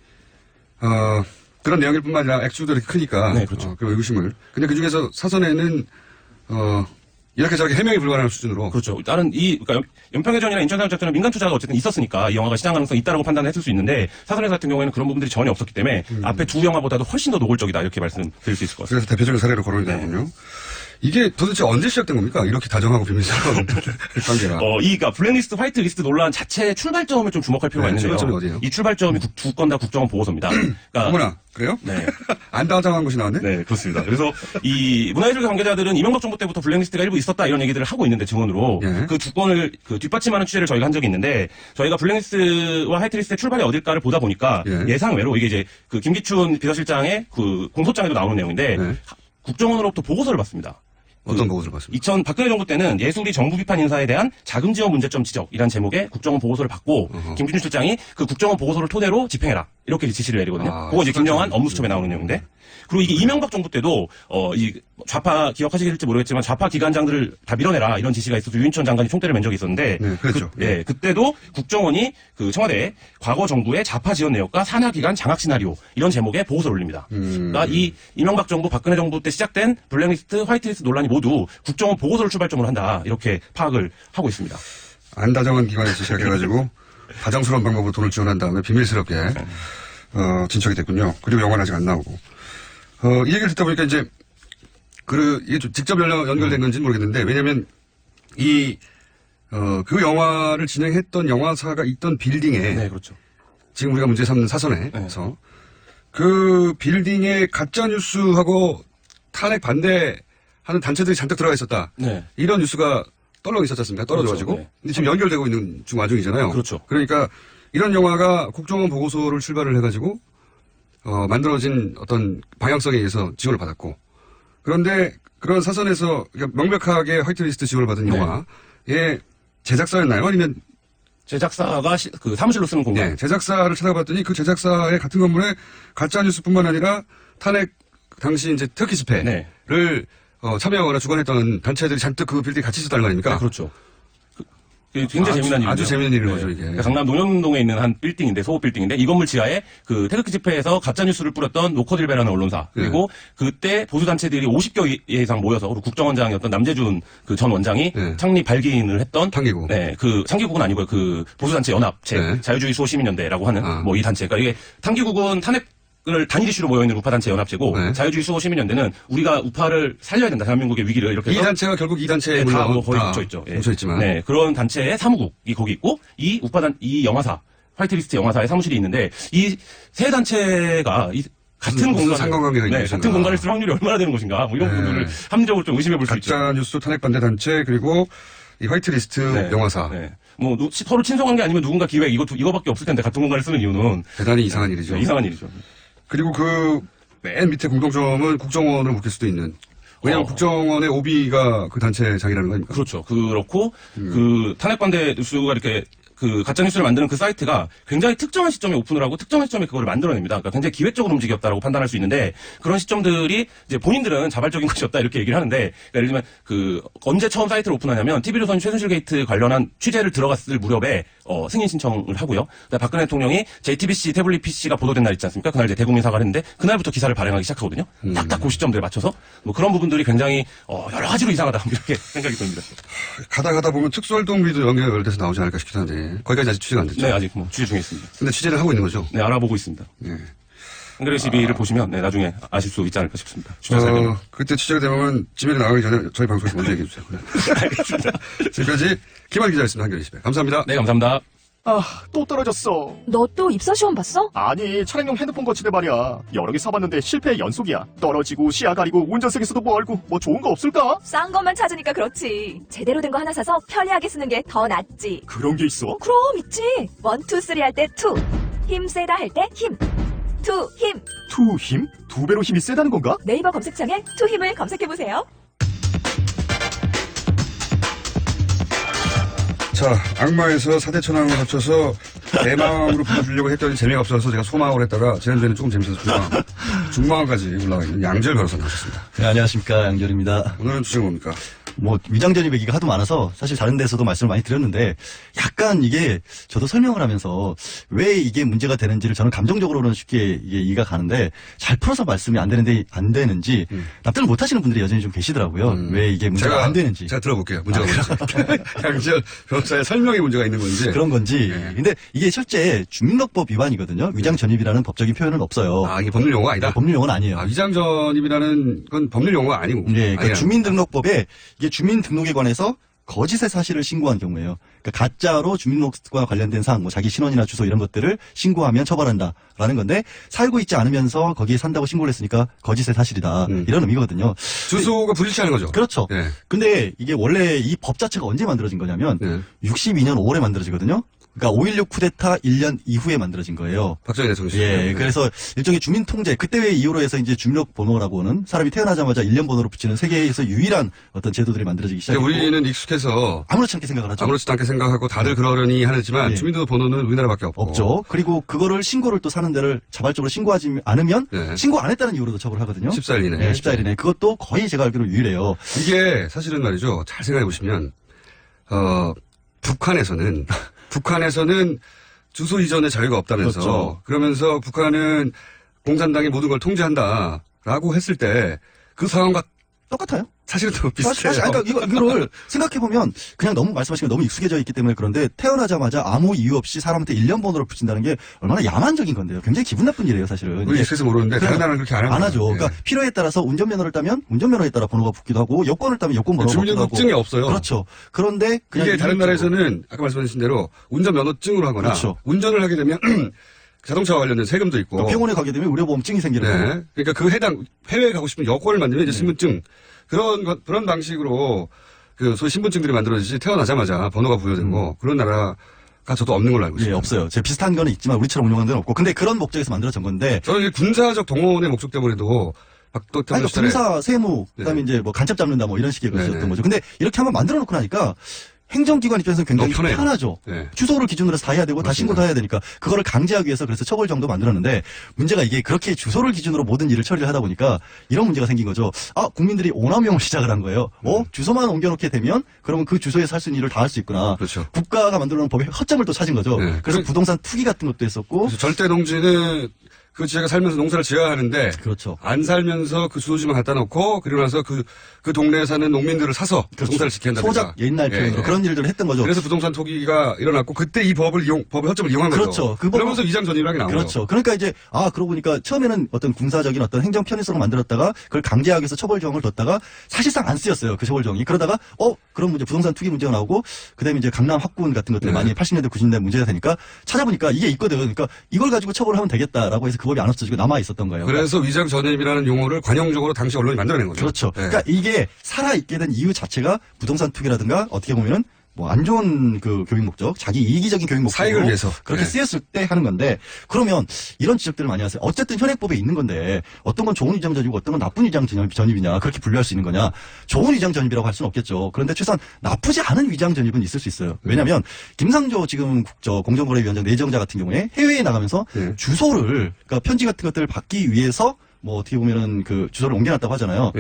그런 내용일 뿐만 아니라 액수들이 크니까 그 의심을. 근데 그 중에서 사선에는 이렇게 저렇게 해명이 불가능한 수준으로. 그렇죠. 다른 그러니까 연평해전이나 인천상륙작전은 민간 투자가 어쨌든 있었으니까 이 영화가 시장 가능성이 있다라고 판단했을 수 있는데 사선에서 같은 경우에는 그런 부분들이 전혀 없었기 때문에 앞에 두 영화보다도 훨씬 더 노골적이다 이렇게 말씀드릴 수 있을 것 같습니다. 그래서 대표적인 사례로 거론이 되는군요. 이게 도대체 언제 시작된 겁니까? 이렇게 다정하고 비밀스러운 관계가. 그러니까 블랙리스트, 화이트리스트 논란 자체의 출발점을 좀 주목할 필요가 있는데요. 출발점이 어디예요? 이 출발점이 두 건 다 국정원 보고서입니다. 그러니까 어머나, 그래요? 네. 안 다정한 것이 나왔네? 네, 그렇습니다. 그래서 이 문화예술 관계자들은 이명박 정부 때부터 블랙리스트가 일부 있었다 이런 얘기들을 하고 있는데 증언으로 그 두 건을 뒷받침하는 취재를 저희가 한 적이 있는데 저희가 블랙리스트와 화이트리스트의 출발이 어딜까를 보다 보니까 예상외로 이게 이제 그 김기춘 비서실장의 그 공소장에도 나오는 내용인데 국정원으로부터 보고서를 받습니다. 어떤 보고서를 받습니까? 박근혜 정부 때는 예술이 정부 비판 인사에 대한 자금 지원 문제점 지적이라는 제목의 국정원 보고서를 받고 김기춘 실장이 그 국정원 보고서를 토대로 집행해라 이렇게 지시를 내리거든요. 그거 이제 김영환 업무수첩에 나오는 내용인데 그리고 이게 이명박 정부 때도 이 좌파 기억하시실지 모르겠지만 좌파 기관장들을 다 밀어내라 이런 지시가 있어서 유인천 장관이 총대를 맨 적이 있었는데 그렇죠. 그때도 국정원이 그 청와대에 과거 정부의 좌파 지원 내역과 산하 기관 장악 시나리오 이런 제목의 보고서를 올립니다. 그러니까 이 이명박 정부 박근혜 정부 때 시작된 블랙리스트, 화이트리스트 논란이 모두 국정원 보고서를 출발점으로 한다 이렇게 파악을 하고 있습니다. 안 다정한 기관에서 시작해가지고 다정스러운 방법으로 돈을 지원한 다음에 비밀스럽게 진척이 됐군요. 그리고 영화는 아직 안 나오고 이 얘기를 듣다 보니까 이제 이게 좀 직접 연결된 건지는 모르겠는데 왜냐하면 그 영화를 진행했던 영화사가 있던 빌딩에 네, 그렇죠. 지금 우리가 문제 삼는 사선에서 그 빌딩에 가짜 뉴스하고 탄핵 반대하는 단체들이 잔뜩 들어가 있었다. 네. 이런 뉴스가 떨렁 있었지 않습니까? 떨어져가지고. 그렇죠. 네. 근데 지금 연결되고 있는 와중이잖아요. 그렇죠. 그러니까 이런 영화가 국정원 보고서를 출발을 해가지고 만들어진 어떤 방향성에 의해서 지원을 받았고 그런데 그런 사선에서 명백하게 화이트리스트 지원을 받은 영화의 제작사였나요? 아니면 제작사가 그 사무실로 쓰는 공간. 네, 제작사를 찾아봤더니 그 제작사의 같은 건물에 가짜 뉴스뿐만 아니라 탄핵 당시 이제 터키 집회를 참여하거나 주관했던 단체들이 잔뜩 그 빌딩에 같이 있었다는 거 아닙니까? 네, 그렇죠. 굉장히 재미난 일이죠. 아주 재미난 일인 거죠, 이게. 그러니까 강남 논현동에 있는 한 빌딩인데, 소호 빌딩인데, 이 건물 지하에 그 태극기 집회에서 가짜뉴스를 뿌렸던 노코딜베라는 언론사, 그리고 그때 보수단체들이 50개 이상 모여서, 그리고 국정원장이었던 남재준 그 전 원장이 창립 발기인을 했던. 창기국. 네, 그 창기국은 아니고요. 그 보수단체 연합체, 자유주의 수호시민연대라고 하는 뭐 이 단체. 그러니까 이게 창기국은 탄핵을 단일 이슈로 모여있는 우파단체 연합체고, 자유주의 수호시민연대는 우리가 우파를 살려야 된다, 대한민국의 위기를 이렇게 해서. 이 단체가 결국 이 단체에 다 뭐 거의 묻혀있죠. 묻혀있지만. 네, 그런 단체의 사무국이 거기 있고, 이 영화사, 화이트리스트 영화사의 사무실이 있는데, 이 세 단체가 같은 공간을, 상관관계가 있는 것인가. 같은 공간을 쓸 확률이 얼마나 되는 것인가, 뭐 이런 부분을 합리적으로 좀 의심해 볼 수 있죠. 가짜뉴스 탄핵 반대 단체, 그리고 이 화이트리스트 영화사. 뭐 서로 친송한 게 아니면 누군가 기획 이거밖에 없을 텐데 같은 공간을 쓰는 이유는 대단히 이상한 일이죠. 네, 이상한 일이죠. 그리고 그 맨 밑에 공통점은 국정원을 묶일 수도 있는. 왜냐하면 국정원의 오비가 그 단체장이라는 거 아닙니까? 그렇죠. 그렇고 그 탄핵 반대 뉴스가 이렇게 그 가짜 뉴스를 만드는 그 사이트가 굉장히 특정한 시점에 오픈을 하고 특정한 시점에 그거를 만들어냅니다. 그러니까 굉장히 기획적으로 움직였다라고 판단할 수 있는데 그런 시점들이 이제 본인들은 자발적인 것이었다 이렇게 얘기를 하는데 그러니까 예를 들면 그 언제 처음 사이트를 오픈하냐면 TV조선 최순실 게이트 관련한 취재를 들어갔을 무렵에 승인 신청을 하고요. 그다음에 박근혜 대통령이 JTBC 태블릿 PC가 보도된 날 있지 않습니까? 그날 이제 대국민 사과를 했는데 그날부터 기사를 발행하기 시작하거든요. 딱딱 그 시점들에 맞춰서 뭐 그런 부분들이 굉장히 여러 가지로 이상하다 이렇게 생각이 듭니다. 가다 보면 특수활동비도 연결돼서 나오지 않을까 싶긴 한데 거기까지 아직 취재가 안 됐죠? 네, 아직 뭐 취재 중에 있습니다. 근데 취재를 하고 있는 거죠? 네, 알아보고 있습니다. 네. 한겨레 12를 보시면 나중에 아실 수 있지 않을까 싶습니다. 그때 취재가 되면 지면에 나가기 전에 저희 방송에서 먼저 얘기해 주세요. 알겠습니다. 지금까지 김한 기자였습니다. 한겨레 12. 감사합니다. 네, 감사합니다. 또 떨어졌어. 너 또 입사 시험 봤어? 아니, 차량용 핸드폰 거치대 말이야. 여러 개 사봤는데 실패 연속이야. 떨어지고 시야 가리고 운전석에서도 멀고 뭐 좋은 거 없을까? 싼 것만 찾으니까 그렇지. 제대로 된 거 하나 사서 편리하게 쓰는 게 더 낫지. 그런 게 있어? 그럼 있지. 1, 2, 3 할 때 2. 힘 세다 할 때 힘. 투 힘. 투 힘? 2배로 힘이 세다는 건가? 네이버 검색창에 투 힘을 검색해보세요. 자, 악마에서 사대천왕을 합쳐서 대망으로 불러주려고 했더니 재미가 없어서 제가 소망을 했다가 지난주에는 조금 재밌어서 중망까지 올라가 있는 양절 변호사 나오셨습니다. 네, 안녕하십니까. 양절입니다. 오늘은 주제가 뭡니까? 위장전입 얘기가 하도 많아서 사실 다른 데서도 말씀을 많이 드렸는데 약간 이게 저도 설명을 하면서 왜 이게 문제가 되는지를 저는 감정적으로는 쉽게 이게 이해가 가는데 잘 풀어서 말씀이 안 되는지 납득을 못 하시는 분들이 여전히 좀 계시더라고요. 왜 이게 문제가 안 되는지. 제가 들어볼게요. 문제가 양절 변호사의 설명에 문제가 있는 건지. 그런 건지. 근데 이게 실제 주민등록법 위반이거든요. 위장전입이라는 법적인 표현은 없어요. 이게 법률 용어가 아니다? 네, 법률 용어는 아니에요. 위장전입이라는 건 법률 용어가 아니고. 네, 그러니까 주민등록법에 이게 주민등록에 관해서 거짓의 사실을 신고한 경우에요. 그러니까 가짜로 주민등록과 관련된 사항, 뭐 자기 신원이나 주소 이런 것들을 신고하면 처벌한다라는 건데 살고 있지 않으면서 거기에 산다고 신고를 했으니까 거짓의 사실이다 이런 의미거든요. 주소가 불일치하는 거죠. 그렇죠. 근데 이게 원래 이 법 자체가 언제 만들어진 거냐면 62년 5월에 만들어지거든요. 그러니까 5.16 쿠데타 1년 이후에 만들어진 거예요. 박정희 대통령 시절. 예, 그래서 일종의 주민 통제, 그때 이후로 해서 이제 주민번호라고 하는 사람이 태어나자마자 1년 번호로 붙이는 세계에서 유일한 어떤 제도들이 만들어지기 시작했고. 우리는 익숙해서 아무렇지 않게 생각을 하죠. 아무렇지도 않게 생각하고 다들 그러려니 하지만 예. 주민등록번호는 우리나라밖에 없죠. 그리고 그거를 신고를 또 사는 데를 자발적으로 신고하지 않으면 네. 신고 안 했다는 이유로도 처벌하거든요. 14일 이내. 네, 14일 이내. 그것도 거의 제가 알기로 유일해요. 이게 사실은 말이죠. 잘 생각해 보시면 북한에서는 주소 이전의 자유가 없다면서 그렇죠. 그러면서 북한은 공산당이 모든 걸 통제한다라고 했을 때 그 상황과 똑같아요. 사실은 더 비슷해요. 사실, 그러니까 이거를 생각해보면 그냥 너무 말씀하신 게 너무 익숙해져 있기 때문에 그런데 태어나자마자 아무 이유 없이 사람한테 1년 번호를 붙인다는 게 얼마나 야만적인 건데요. 굉장히 기분 나쁜 일이에요, 사실은. 우리 익숙해서 모르는데 다른 나라는 그렇게 안 하죠. 예. 그러니까 필요에 따라서 운전면허를 따면 운전면허에 따라 번호가 붙기도 하고 여권을 따면 여권 번호가 붙기도 하고. 주민등록증이 없어요. 그렇죠. 그런데 그냥 이게 다른 나라에서는 아까 말씀하신 대로 운전면허증으로 하거나 그렇죠. 운전을 하게 되면 자동차와 관련된 세금도 있고 또 병원에 가게 되면 의료보험증이 생기는 거예요. 네. 그러니까 그 해당 해외에 가고 싶은 여권을 만들면 이제 신분증 그런 방식으로 그 소위 신분증들이 만들어지지 태어나자마자 번호가 부여되고 그런 나라가 저도 없는 걸로 알고 있습니다. 예, 없어요. 제 비슷한 거는 있지만 우리처럼 운영하는 데는 없고. 근데 그런 목적에서 만들어진 건데. 저는 군사적 동원의 목적 때문에도 그러니까 군사, 세무, 그다음에 이제 뭐 간첩 잡는다 뭐 이런 식의 것이었던 거죠. 근데 이렇게 한번 만들어 놓고 나니까 행정기관 입장에서는 굉장히 편하죠. 네. 주소를 기준으로 해서 다 해야 되고 다 신고도 해야 되니까 그거를 강제하기 위해서 그래서 처벌정도 만들었는데 문제가 이게 그렇게 주소를 기준으로 모든 일을 처리를 하다 보니까 이런 문제가 생긴 거죠. 국민들이 오남용을 시작을 한 거예요. 주소만 옮겨놓게 되면 그러면 그 주소에서 할 수 있는 일을 다 할 수 있구나. 그렇죠. 국가가 만들어놓은 법에 허점을 또 찾은 거죠. 네. 그래서 부동산 투기 같은 것도 했었고. 절대 농지는 그 지자가 살면서 농사를 지어야 하는데 그렇죠. 안 살면서 그 주소지만 갖다 놓고 그리고 나서 그 동네에 사는 농민들을 사서 그렇죠. 농사를 지킨다. 소작 옛날 표현으로 그런 일들을 했던 거죠. 그래서 부동산 투기가 일어났고 그때 이 법의 허점을 이용한 그렇죠. 거죠. 그러면서 위장 전입이라는 게 나온 거죠. 그렇죠. 그러니까 이제 그러고 보니까 처음에는 어떤 군사적인 어떤 행정 편의성을 만들었다가 그걸 강제하기 위해서 처벌 조항을 뒀다가 사실상 안 쓰였어요. 그 처벌 조항이. 그러다가 그런 문제 부동산 투기 문제가 나오고 그다음에 이제 강남 학군 같은 것들이 많이 80년대 90년대 문제가 되니까 찾아보니까 이게 있거든. 그러니까 이걸 가지고 처벌하면 되겠다라고 해서 그 법이 안 없어지고 남아 있었던 거예요. 그래서 위장 전입이라는 용어를 관용적으로 당시 언론이 만들어낸 거죠. 그렇죠. 네. 그러니까 이게 살아있게 된 이유 자체가 부동산 투기라든가 어떻게 보면은 뭐 안 좋은 그 교육 목적, 자기 이기적인 교육 목적으로 사익을 위해서 그렇게 쓰였을 때 하는 건데 그러면 이런 지적들을 많이 하세요. 어쨌든 현행법에 있는 건데 어떤 건 좋은 위장 전입이고 어떤 건 나쁜 위장 전입이냐 그렇게 분류할 수 있는 거냐. 좋은 위장 전입이라고 할 수는 없겠죠. 그런데 최소한 나쁘지 않은 위장 전입은 있을 수 있어요. 왜냐하면 김상조 지금 공정거래위원장 내정자 같은 경우에 해외에 나가면서 주소를 그러니까 편지 같은 것들을 받기 위해서 뭐 어떻게 보면은 그 주소를 옮겨놨다고 하잖아요.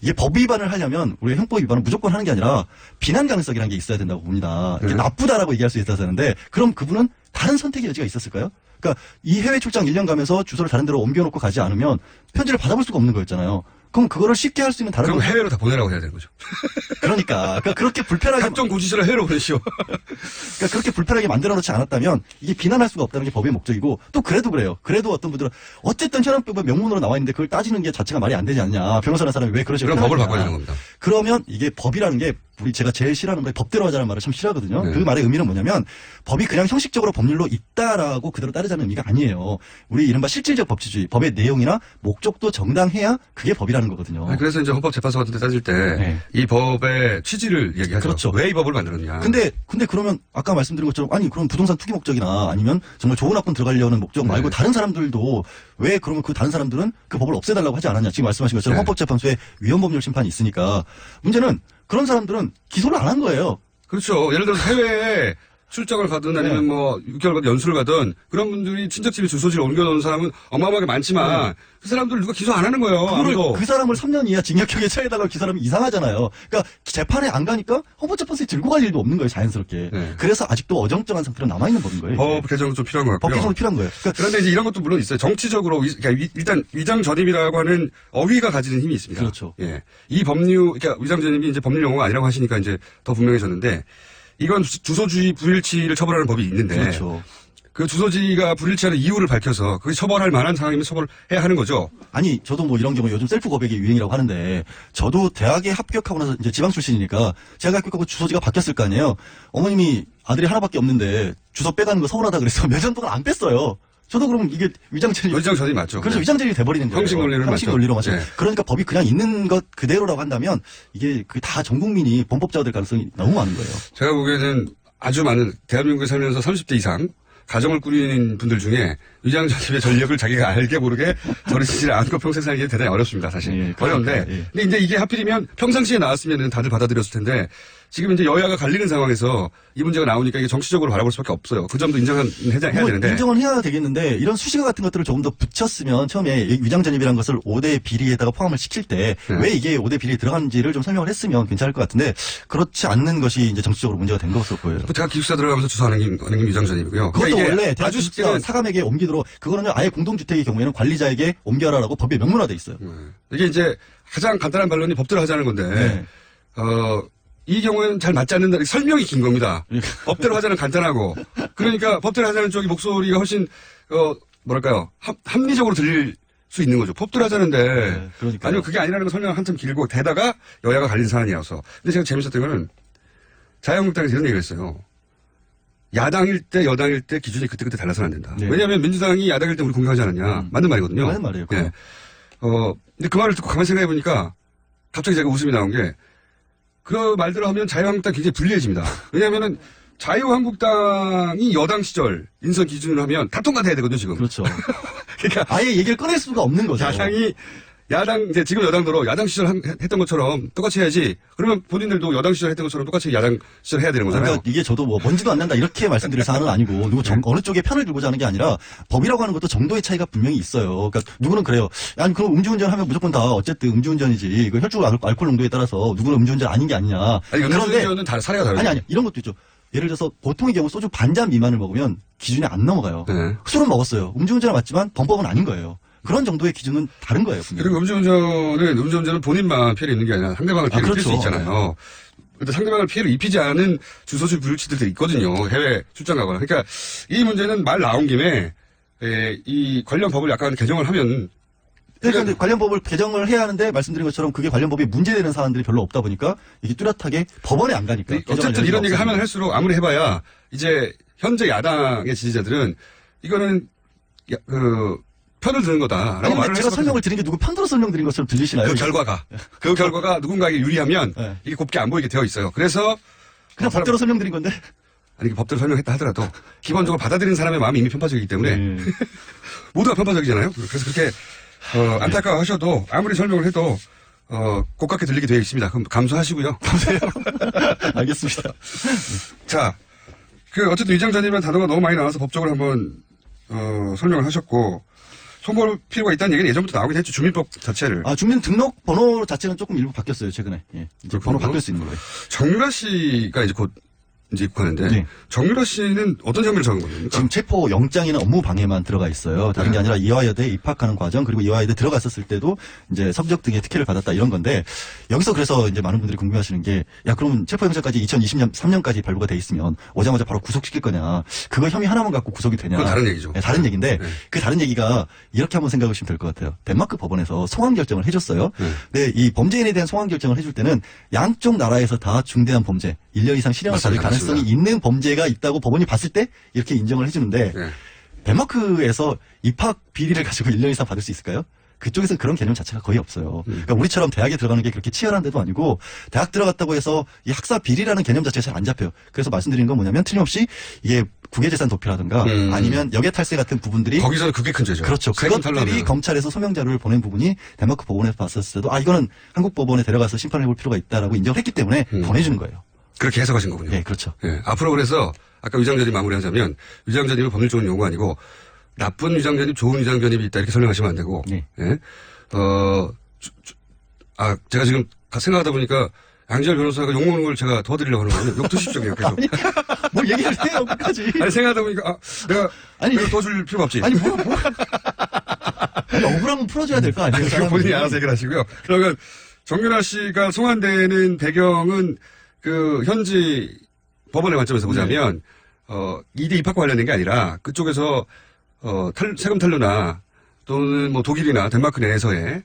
이게 법 위반을 하려면 우리 형법 위반은 무조건 하는 게 아니라 비난 가능성이라는 게 있어야 된다고 봅니다. 이게 나쁘다라고 얘기할 수 있어야 하는데 그럼 그분은 다른 선택의 여지가 있었을까요? 그러니까 이 해외 출장 1년 가면서 주소를 다른 데로 옮겨놓고 가지 않으면 편지를 받아볼 수가 없는 거였잖아요. 그럼 그거를 쉽게 할 수 있는 다른 그럼 해외로 다 보내라고 해야 되는 거죠. 그러니까 그렇게 불편하게 각종 고지서를 해외로 보내시오. 그러니까 그렇게 불편하게 만들어 놓지 않았다면 이게 비난할 수가 없다는 게 법의 목적이고 또 그래도 그래요. 그래도 어떤 분들은 어쨌든 현행법에 명문으로 나와 있는데 그걸 따지는 게 자체가 말이 안 되지 않냐. 변호사라는 사람이 왜 그러지? 그럼 법을 바꿔야 되는 겁니다. 그러면 이게 법이라는 게 제가 제일 싫어하는 게 법대로 하자는 말을 참 싫어하거든요. 그 말의 의미는 뭐냐면 법이 그냥 형식적으로 법률로 있다라고 그대로 따르자는 의미가 아니에요. 우리 이른바 실질적 법치주의, 법의 내용이나 목적도 정당해야 그게 법이라는 거거든요. 그래서 이제 헌법재판소 같은 데 따질 때 이 법의 취지를 얘기하죠. 그렇죠. 왜 이 법을 만들었냐. 근데 그러면 아까 말씀드린 것처럼 아니 그럼 부동산 투기 목적이나 아니면 정말 좋은 학군 들어가려는 목적 말고 다른 사람들도 왜 그러면 그 다른 사람들은 그 법을 없애달라고 하지 않았냐. 지금 말씀하신 것처럼 헌법재판소에 위헌법률 심판이 있으니까 문제는 그런 사람들은 기소를 안 한 거예요. 그렇죠. 예를 들어서 해외에 출장을 가든 아니면 뭐 6개월 가든 연수를 가든 그런 분들이 친척집에 주소지를 옮겨놓은 사람은 어마어마하게 많지만 그 사람들 누가 기소 안 하는 거예요. 아무도. 그 사람을 3년 이하 징역형에 처해달라고 기소하면 이상하잖아요. 그러니까 재판에 안 가니까 헌법재판소에 들고 갈 일도 없는 거예요. 자연스럽게. 그래서 아직도 어정쩡한 상태로 남아있는 법인 거예요. 법 개정은 좀 필요한 것 같고요. 법 개정은 필요한 거예요. 그런데 이제 이런 것도 물론 있어요. 정치적으로 일단 위장 전입이라고 하는 어휘가 가지는 힘이 있습니다. 그렇죠. 예. 이 법률 그러니까 위장 전입이 이제 법률 용어가 아니라고 하시니까 이제 더 분명해졌는데 이건 주소지 불일치를 처벌하는 법이 있는데 그렇죠. 그 주소지가 불일치하는 이유를 밝혀서 그게 처벌할 만한 상황이면 처벌해야 하는 거죠. 아니 저도 뭐 이런 경우 요즘 셀프 고백이 유행이라고 하는데 저도 대학에 합격하고 나서 이제 지방 출신이니까 제가 합격하고 주소지가 바뀌었을 거 아니에요. 어머님이 아들이 하나밖에 없는데 주소 빼가는 거 서운하다 그래서 몇 년 동안 안 뺐어요. 저도 그럼 이게 위장 전입 맞죠. 그렇죠. 위장 전입이 돼버리는 거예요. 형식 논리로 맞죠. 그러니까 법이 그냥 있는 것 그대로라고 한다면 이게 다 전 국민이 범법자가 될 가능성이 너무 많은 거예요. 제가 보기에는 아주 많은 대한민국에 살면서 30대 이상 가정을 꾸리는 분들 중에 위장전입의 전력을 자기가 알게 모르게 저리시지 않고 평생 살기 대단히 어렵습니다, 사실. 어려운데. 근데 이제 이게 하필이면 평상시에 나왔으면 다들 받아들였을 텐데 지금 이제 여야가 갈리는 상황에서 이 문제가 나오니까 이게 정치적으로 바라볼 수밖에 없어요. 그 점도 해야 되는데. 인정은 해야 되겠는데 이런 수식어 같은 것들을 조금 더 붙였으면 처음에 위장전입이라는 것을 5대 비리에다가 포함을 시킬 때 왜 이게 5대 비리에 들어가는지를 좀 설명을 했으면 괜찮을 것 같은데 그렇지 않는 것이 이제 정치적으로 문제가 된 것으로 보여요. 제가 기숙사 들어가면서 주소하는 게 위장전입이고요. 그것도 그러니까 원래 대학 기숙사 사감에게 옮기도록 그거는요 아예 공동주택의 경우에는 관리자에게 옮겨라라고 법에 명문화돼 있어요. 이게 이제 가장 간단한 반론이 법대로 하자는 건데 이 경우에는 잘 맞지 않는다. 설명이 긴 겁니다. 법대로 하자는 간단하고 그러니까 법대로 하자는 쪽이 목소리가 훨씬 뭐랄까요 합리적으로 들릴 수 있는 거죠. 법대로 하자는데 아니면 그게 아니라는 거 설명 한참 길고 게다가 여야가 갈린 사안이어서. 근데 제가 재밌었던 거는 자유한국당에서 이런 얘기를 했어요. 야당일 때 여당일 때 기준이 그때그때 달라서는 안 된다. 왜냐하면 민주당이 야당일 때 우리 공격하지 않았냐. 맞는 말이거든요. 맞는 말이에요. 네. 근데 그 말을 듣고 가만히 생각해 보니까 갑자기 제가 웃음이 나온 게 그 말대로 하면 자유한국당 굉장히 불리해집니다. 왜냐하면은 자유한국당이 여당 시절 인선 기준으로 하면 다 통과돼야 되거든요, 지금. 그렇죠. 그러니까 아예 얘기를 꺼낼 수가 없는 거죠. 이제 지금 여당도로 야당 시절 했던 것처럼 똑같이 해야지. 그러면 본인들도 여당 시절 했던 것처럼 똑같이 야당 시절 해야 되는 거잖아요. 그러니까 이게 저도 뭐 먼지도 안 난다 이렇게 말씀드릴 사안은 아니고 어느 쪽에 편을 들고자 하는 게 아니라 법이라고 하는 것도 정도의 차이가 분명히 있어요. 그러니까 누구는 그래요. 아니 그럼 음주운전하면 무조건 다 어쨌든 음주운전이지. 그 혈중 알코올 농도에 따라서 누구는 음주운전 아닌 게 아니냐. 아니 음주운전은 다 사례가 다르죠. 아니 이런 것도 있죠. 예를 들어서 보통의 경우 소주 반잔 미만을 먹으면 기준이 안 넘어가요. 술은 먹었어요. 음주운전은 맞지만 범법은 아닌 거예요. 그런 정도의 기준은 다른 거예요. 분명히. 그리고 음주운전은 본인만 피해를 입는 게 아니라 상대방을 피해를 입힐 수 있잖아요. 근데 상대방을 피해를 입히지 않은 주소지 불일치들도 있거든요. 해외 출장 가거나. 그러니까 이 문제는 말 나온 김에 이 관련 법을 약간 개정을 하면 그러니까 관련 법을 개정을 해야 하는데 말씀드린 것처럼 그게 관련 법이 문제되는 사안들이 별로 없다 보니까 이게 뚜렷하게 법원에 안 가니까. 어쨌든 이런 얘기 하면 할수록 아무리 해봐야 이제 현재 야당의 지지자들은 이거는 편을 드는 거다라고 아니, 말을 제가 설명을 드린 게 누구 편들어 설명드린 것처럼 들리시나요? 그 결과가 누군가에게 유리하면 이게 곱게 안 보이게 되어 있어요. 그래서 그냥 법대로 설명드린 건데. 아니 법대로 설명했다 하더라도 기본적으로 받아들이는 사람의 마음이 이미 편파적이기 때문에 모두가 편파적이잖아요. 그래서 그렇게 안타까워하셔도 아무리 설명을 해도 고깝게 들리게 되어 있습니다. 그럼 감수하시고요. 감사해요. 알겠습니다. 자, 어쨌든 위장전입이라는 단어가 너무 많이 나와서 법적으로 한번 설명을 하셨고 손볼 필요가 있다는 얘기는 예전부터 나오긴 했죠. 주민법 자체를. 주민등록 번호 자체는 조금 일부 바뀌었어요, 최근에. 예. 이제 번호 바뀔 수 있는 거예요. 정유라 씨가 이제 곧 입국하는데 정유라 씨는 어떤 혐의를 적은 겁니까? 지금 체포 영장에는 업무 방해만 들어가 있어요. 다른 게 아니라 이화여대에 입학하는 과정 그리고 이화여대 들어갔었을 때도 이제 성적 등의 특혜를 받았다 이런 건데 여기서 그래서 이제 많은 분들이 궁금해하시는 게 야 그러면 체포 영장까지 2023년까지 발부가 돼 있으면 오자마자 바로 구속시킬 거냐? 그거 혐의 하나만 갖고 구속이 되냐? 그건 다른 얘기죠. 네, 다른 얘기인데 그 다른 얘기가 이렇게 한번 생각해 보시면 될 것 같아요. 덴마크 법원에서 송환 결정을 해줬어요. 근데 이 범죄인에 대한 송환 결정을 해줄 때는 양쪽 나라에서 다 중대한 범죄 1년 이상 실형을 받을 가능성이 있는 범죄가 있다고 법원이 봤을 때 이렇게 인정을 해주는데 덴마크에서 입학 비리를 가지고 1년 이상 받을 수 있을까요? 그쪽에서는 그런 개념 자체가 거의 없어요. 그러니까 우리처럼 대학에 들어가는 게 그렇게 치열한 데도 아니고 대학 들어갔다고 해서 이 학사 비리라는 개념 자체가 잘 안 잡혀요. 그래서 말씀드리는 건 뭐냐면 틀림없이 이게 국외재산 도피라든가 아니면 역외 탈세 같은 부분들이 거기서는 그게 큰 죄죠. 그렇죠. 그것들이 검찰에서 소명 자료를 보낸 부분이 덴마크 법원에서 봤었을 때도 이거는 한국 법원에 데려가서 심판해 볼 필요가 있다라고 인정을 했기 때문에 보내주는 거예요. 그렇게 해석하신 거군요. 네, 그렇죠. 네, 앞으로 그래서 아까 위장전입 마무리하자면 위장전입은 법률적인 용어가 아니고 나쁜 위장전입, 좋은 위장전입이 있다 이렇게 설명하시면 안 되고. 제가 지금 생각하다 보니까 양지열 변호사가 욕먹는 걸 제가 도와드리려고 하는 거예요. 욕 드십시오, 그냥 계속. 뭘 얘기를 해요, 끝까지. 아니, 생각하다 보니까, 내가 도와줄 필요가 없지. 아니, 억울하면 풀어줘야 될 거 아니에요? 그거 본인이 알아서 해결하시고요. 그러면 정유라 씨가 송환되는 배경은 현지 법원의 관점에서 보자면, 2대 입학과 관련된 게 아니라 그쪽에서, 세금 탈루나 또는 뭐 독일이나 덴마크 내에서의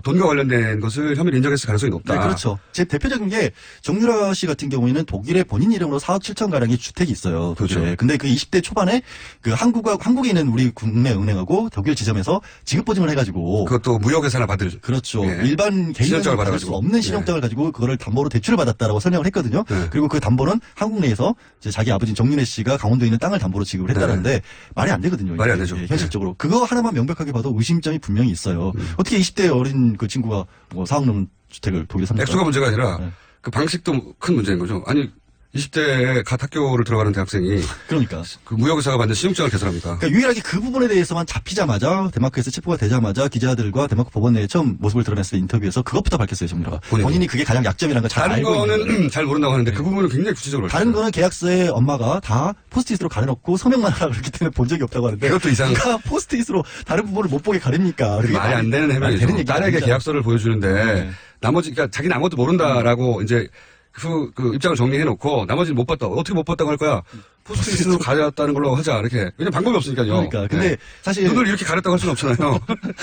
돈과 관련된 것을 혐의를 인정했을 가능성이 높다. 네, 그렇죠. 제 대표적인 게 정유라 씨 같은 경우에는 독일에 본인 이름으로 4억 7천 가량의 주택이 있어요. 독일에. 그렇죠. 근데 그 20대 초반에 그 한국에 있는 우리 국내 은행하고 독일 지점에서 지급 보증을 해가지고 그것도 무역회사나 받을. 그렇죠. 예. 일반 개인은 신용장을 받을 수 받아가지고. 없는 신용장을 가지고 그거를 담보로 대출을 받았다라고 설명을 했거든요. 그리고 그 담보는 한국 내에서 이제 자기 아버지 정윤회 씨가 강원도에 있는 땅을 담보로 지급을 했다는데 말이 안 되거든요. 말이 안 이게. 되죠. 예, 현실적으로. 그거 하나만 명백하게 봐도 의심점이 분명히 있어요. 어떻게 20대 어린 그 친구가 뭐 4억 넘는 주택을 독일에 삽니까? 액수가 문제가 아니라 그 방식도 큰 문제인 거죠. 아니 20대에 갓 학교를 들어가는 대학생이 그러니까 그 무역회사가 만든 신용장을 개설합니까? 그러니까 유일하게 그 부분에 대해서만 잡히자마자 데마크에서 체포가 되자마자 기자들과 데마크 법원 내에 처음 모습을 드러냈을 때 인터뷰에서 그것부터 밝혔어요. 정유라가 본인이 그게 가장 약점이라는 걸 잘 다른 알고 있는 거는 잘 모른다고 하는데 그 부분은 굉장히 구체적으로 다른 거는 계약서에 엄마가 다 포스트잇으로 가려놓고 서명만 하라 그렇기 때문에 본 적이 없다고 하는데 그것도 이상. 누가 포스트잇으로 다른 부분을 못 보게 가립니까? 그게 말이 안 되는 해명이죠. 딸에게 계약서를 보여주는데 나머지 그러니까 자기는 아무것도 모른다라고 이제 그 입장을 정리해놓고 나머지는 못 봤다. 어떻게 못 봤다고 할 거야? 포스트잇으로 가렸다는 걸로 하자 이렇게. 왜냐면 방법이 없으니까요. 그러니까 근데 사실 눈을 이렇게 가렸다고 할 수는 없잖아요.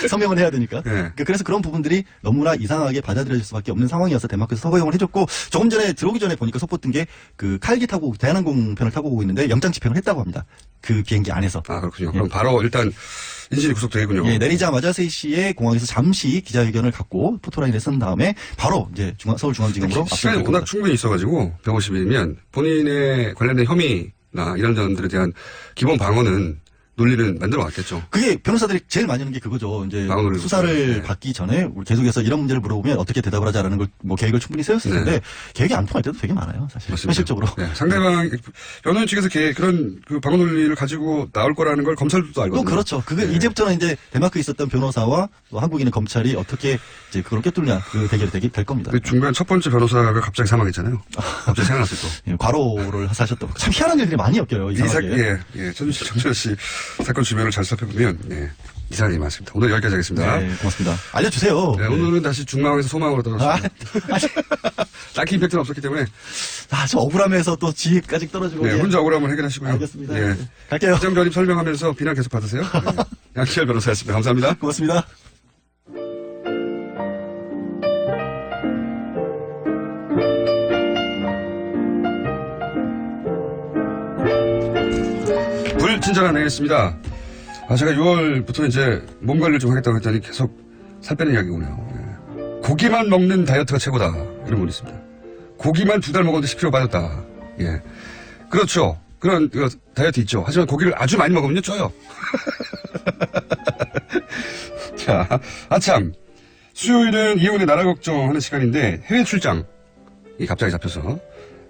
서명을 해야 되니까. 네. 그래서 그런 부분들이 너무나 이상하게 받아들여질 수밖에 없는 상황이어서 데마크에서 서거용을 해줬고 조금 전에 들어오기 전에 보니까 속보 뜬 게 그 칼기 타고 대한항공편을 타고 오고 있는데 영장 집행을 했다고 합니다. 그 비행기 안에서. 아 그렇군요. 그럼 바로 일단 인신이 구속되겠군요. 예, 내리자마자 3시에 공항에서 잠시 기자회견을 갖고 포토라인에 쓴 다음에 바로 이제 서울중앙지검으로 시간이 워낙 충분히 있어가지고 150일이면 본인의 관련된 혐의나 이런 점들에 대한 기본 방어는 논리는 만들어 왔겠죠. 그게 변호사들이 제일 많이 하는 게 그거죠. 이제 수사를 받기 전에 우리 계속해서 이런 문제를 물어보면 어떻게 대답을 하자라는 걸 뭐 계획을 충분히 세웠을 텐데 계획이 안 통할 때도 되게 많아요. 사실 맞습니다. 현실적으로. 네, 상대방 변호인 측에서 그런 그 방어 논리를 가지고 나올 거라는 걸 검찰도 알거든요. 또 그렇죠. 그게 이제부터는 이제 데마크에 있었던 변호사와 또 한국에 있는 검찰이 어떻게 이제 그걸 꿰뚫냐 그 대결이 될 겁니다. 그 중간 첫 번째 변호사가 갑자기 사망했잖아요. 갑자기 생각났어요 또. 예, 과로를 사셨던 참 희한한 일들이 많이 엮여요. 이상하게. 정준하 씨 사건 주변을 잘 살펴보면 이상한 일이 많습니다. 오늘 여기까지 하겠습니다. 네, 고맙습니다. 알려주세요. 네, 오늘은 다시 중망에서 소망으로 떨어졌습니다. 딱히 임팩트는 없었기 때문에. 저 억울함에서 또 지혜까지 떨어지고. 네, 혼자 억울함을 해결하시고요. 알겠습니다. 네. 갈게요. 시정 변입 설명하면서 비난 계속 받으세요. 네. 양치열 변호사였습니다. 감사합니다. 고맙습니다. 불친절한 내겠습니다. 제가 6월부터 이제 몸 관리를 좀 하겠다고 했더니 계속 살 빼는 이야기 오네요. 고기만 먹는 다이어트가 최고다. 이런 분이 있습니다. 고기만 2달 먹었는데 10kg 빠졌다. 예. 그렇죠. 그런 다이어트 있죠. 하지만 고기를 아주 많이 먹으면요, 쪄요. 자, 아참. 수요일은 이혼의 나라 걱정하는 시간인데 해외 출장이 갑자기 잡혀서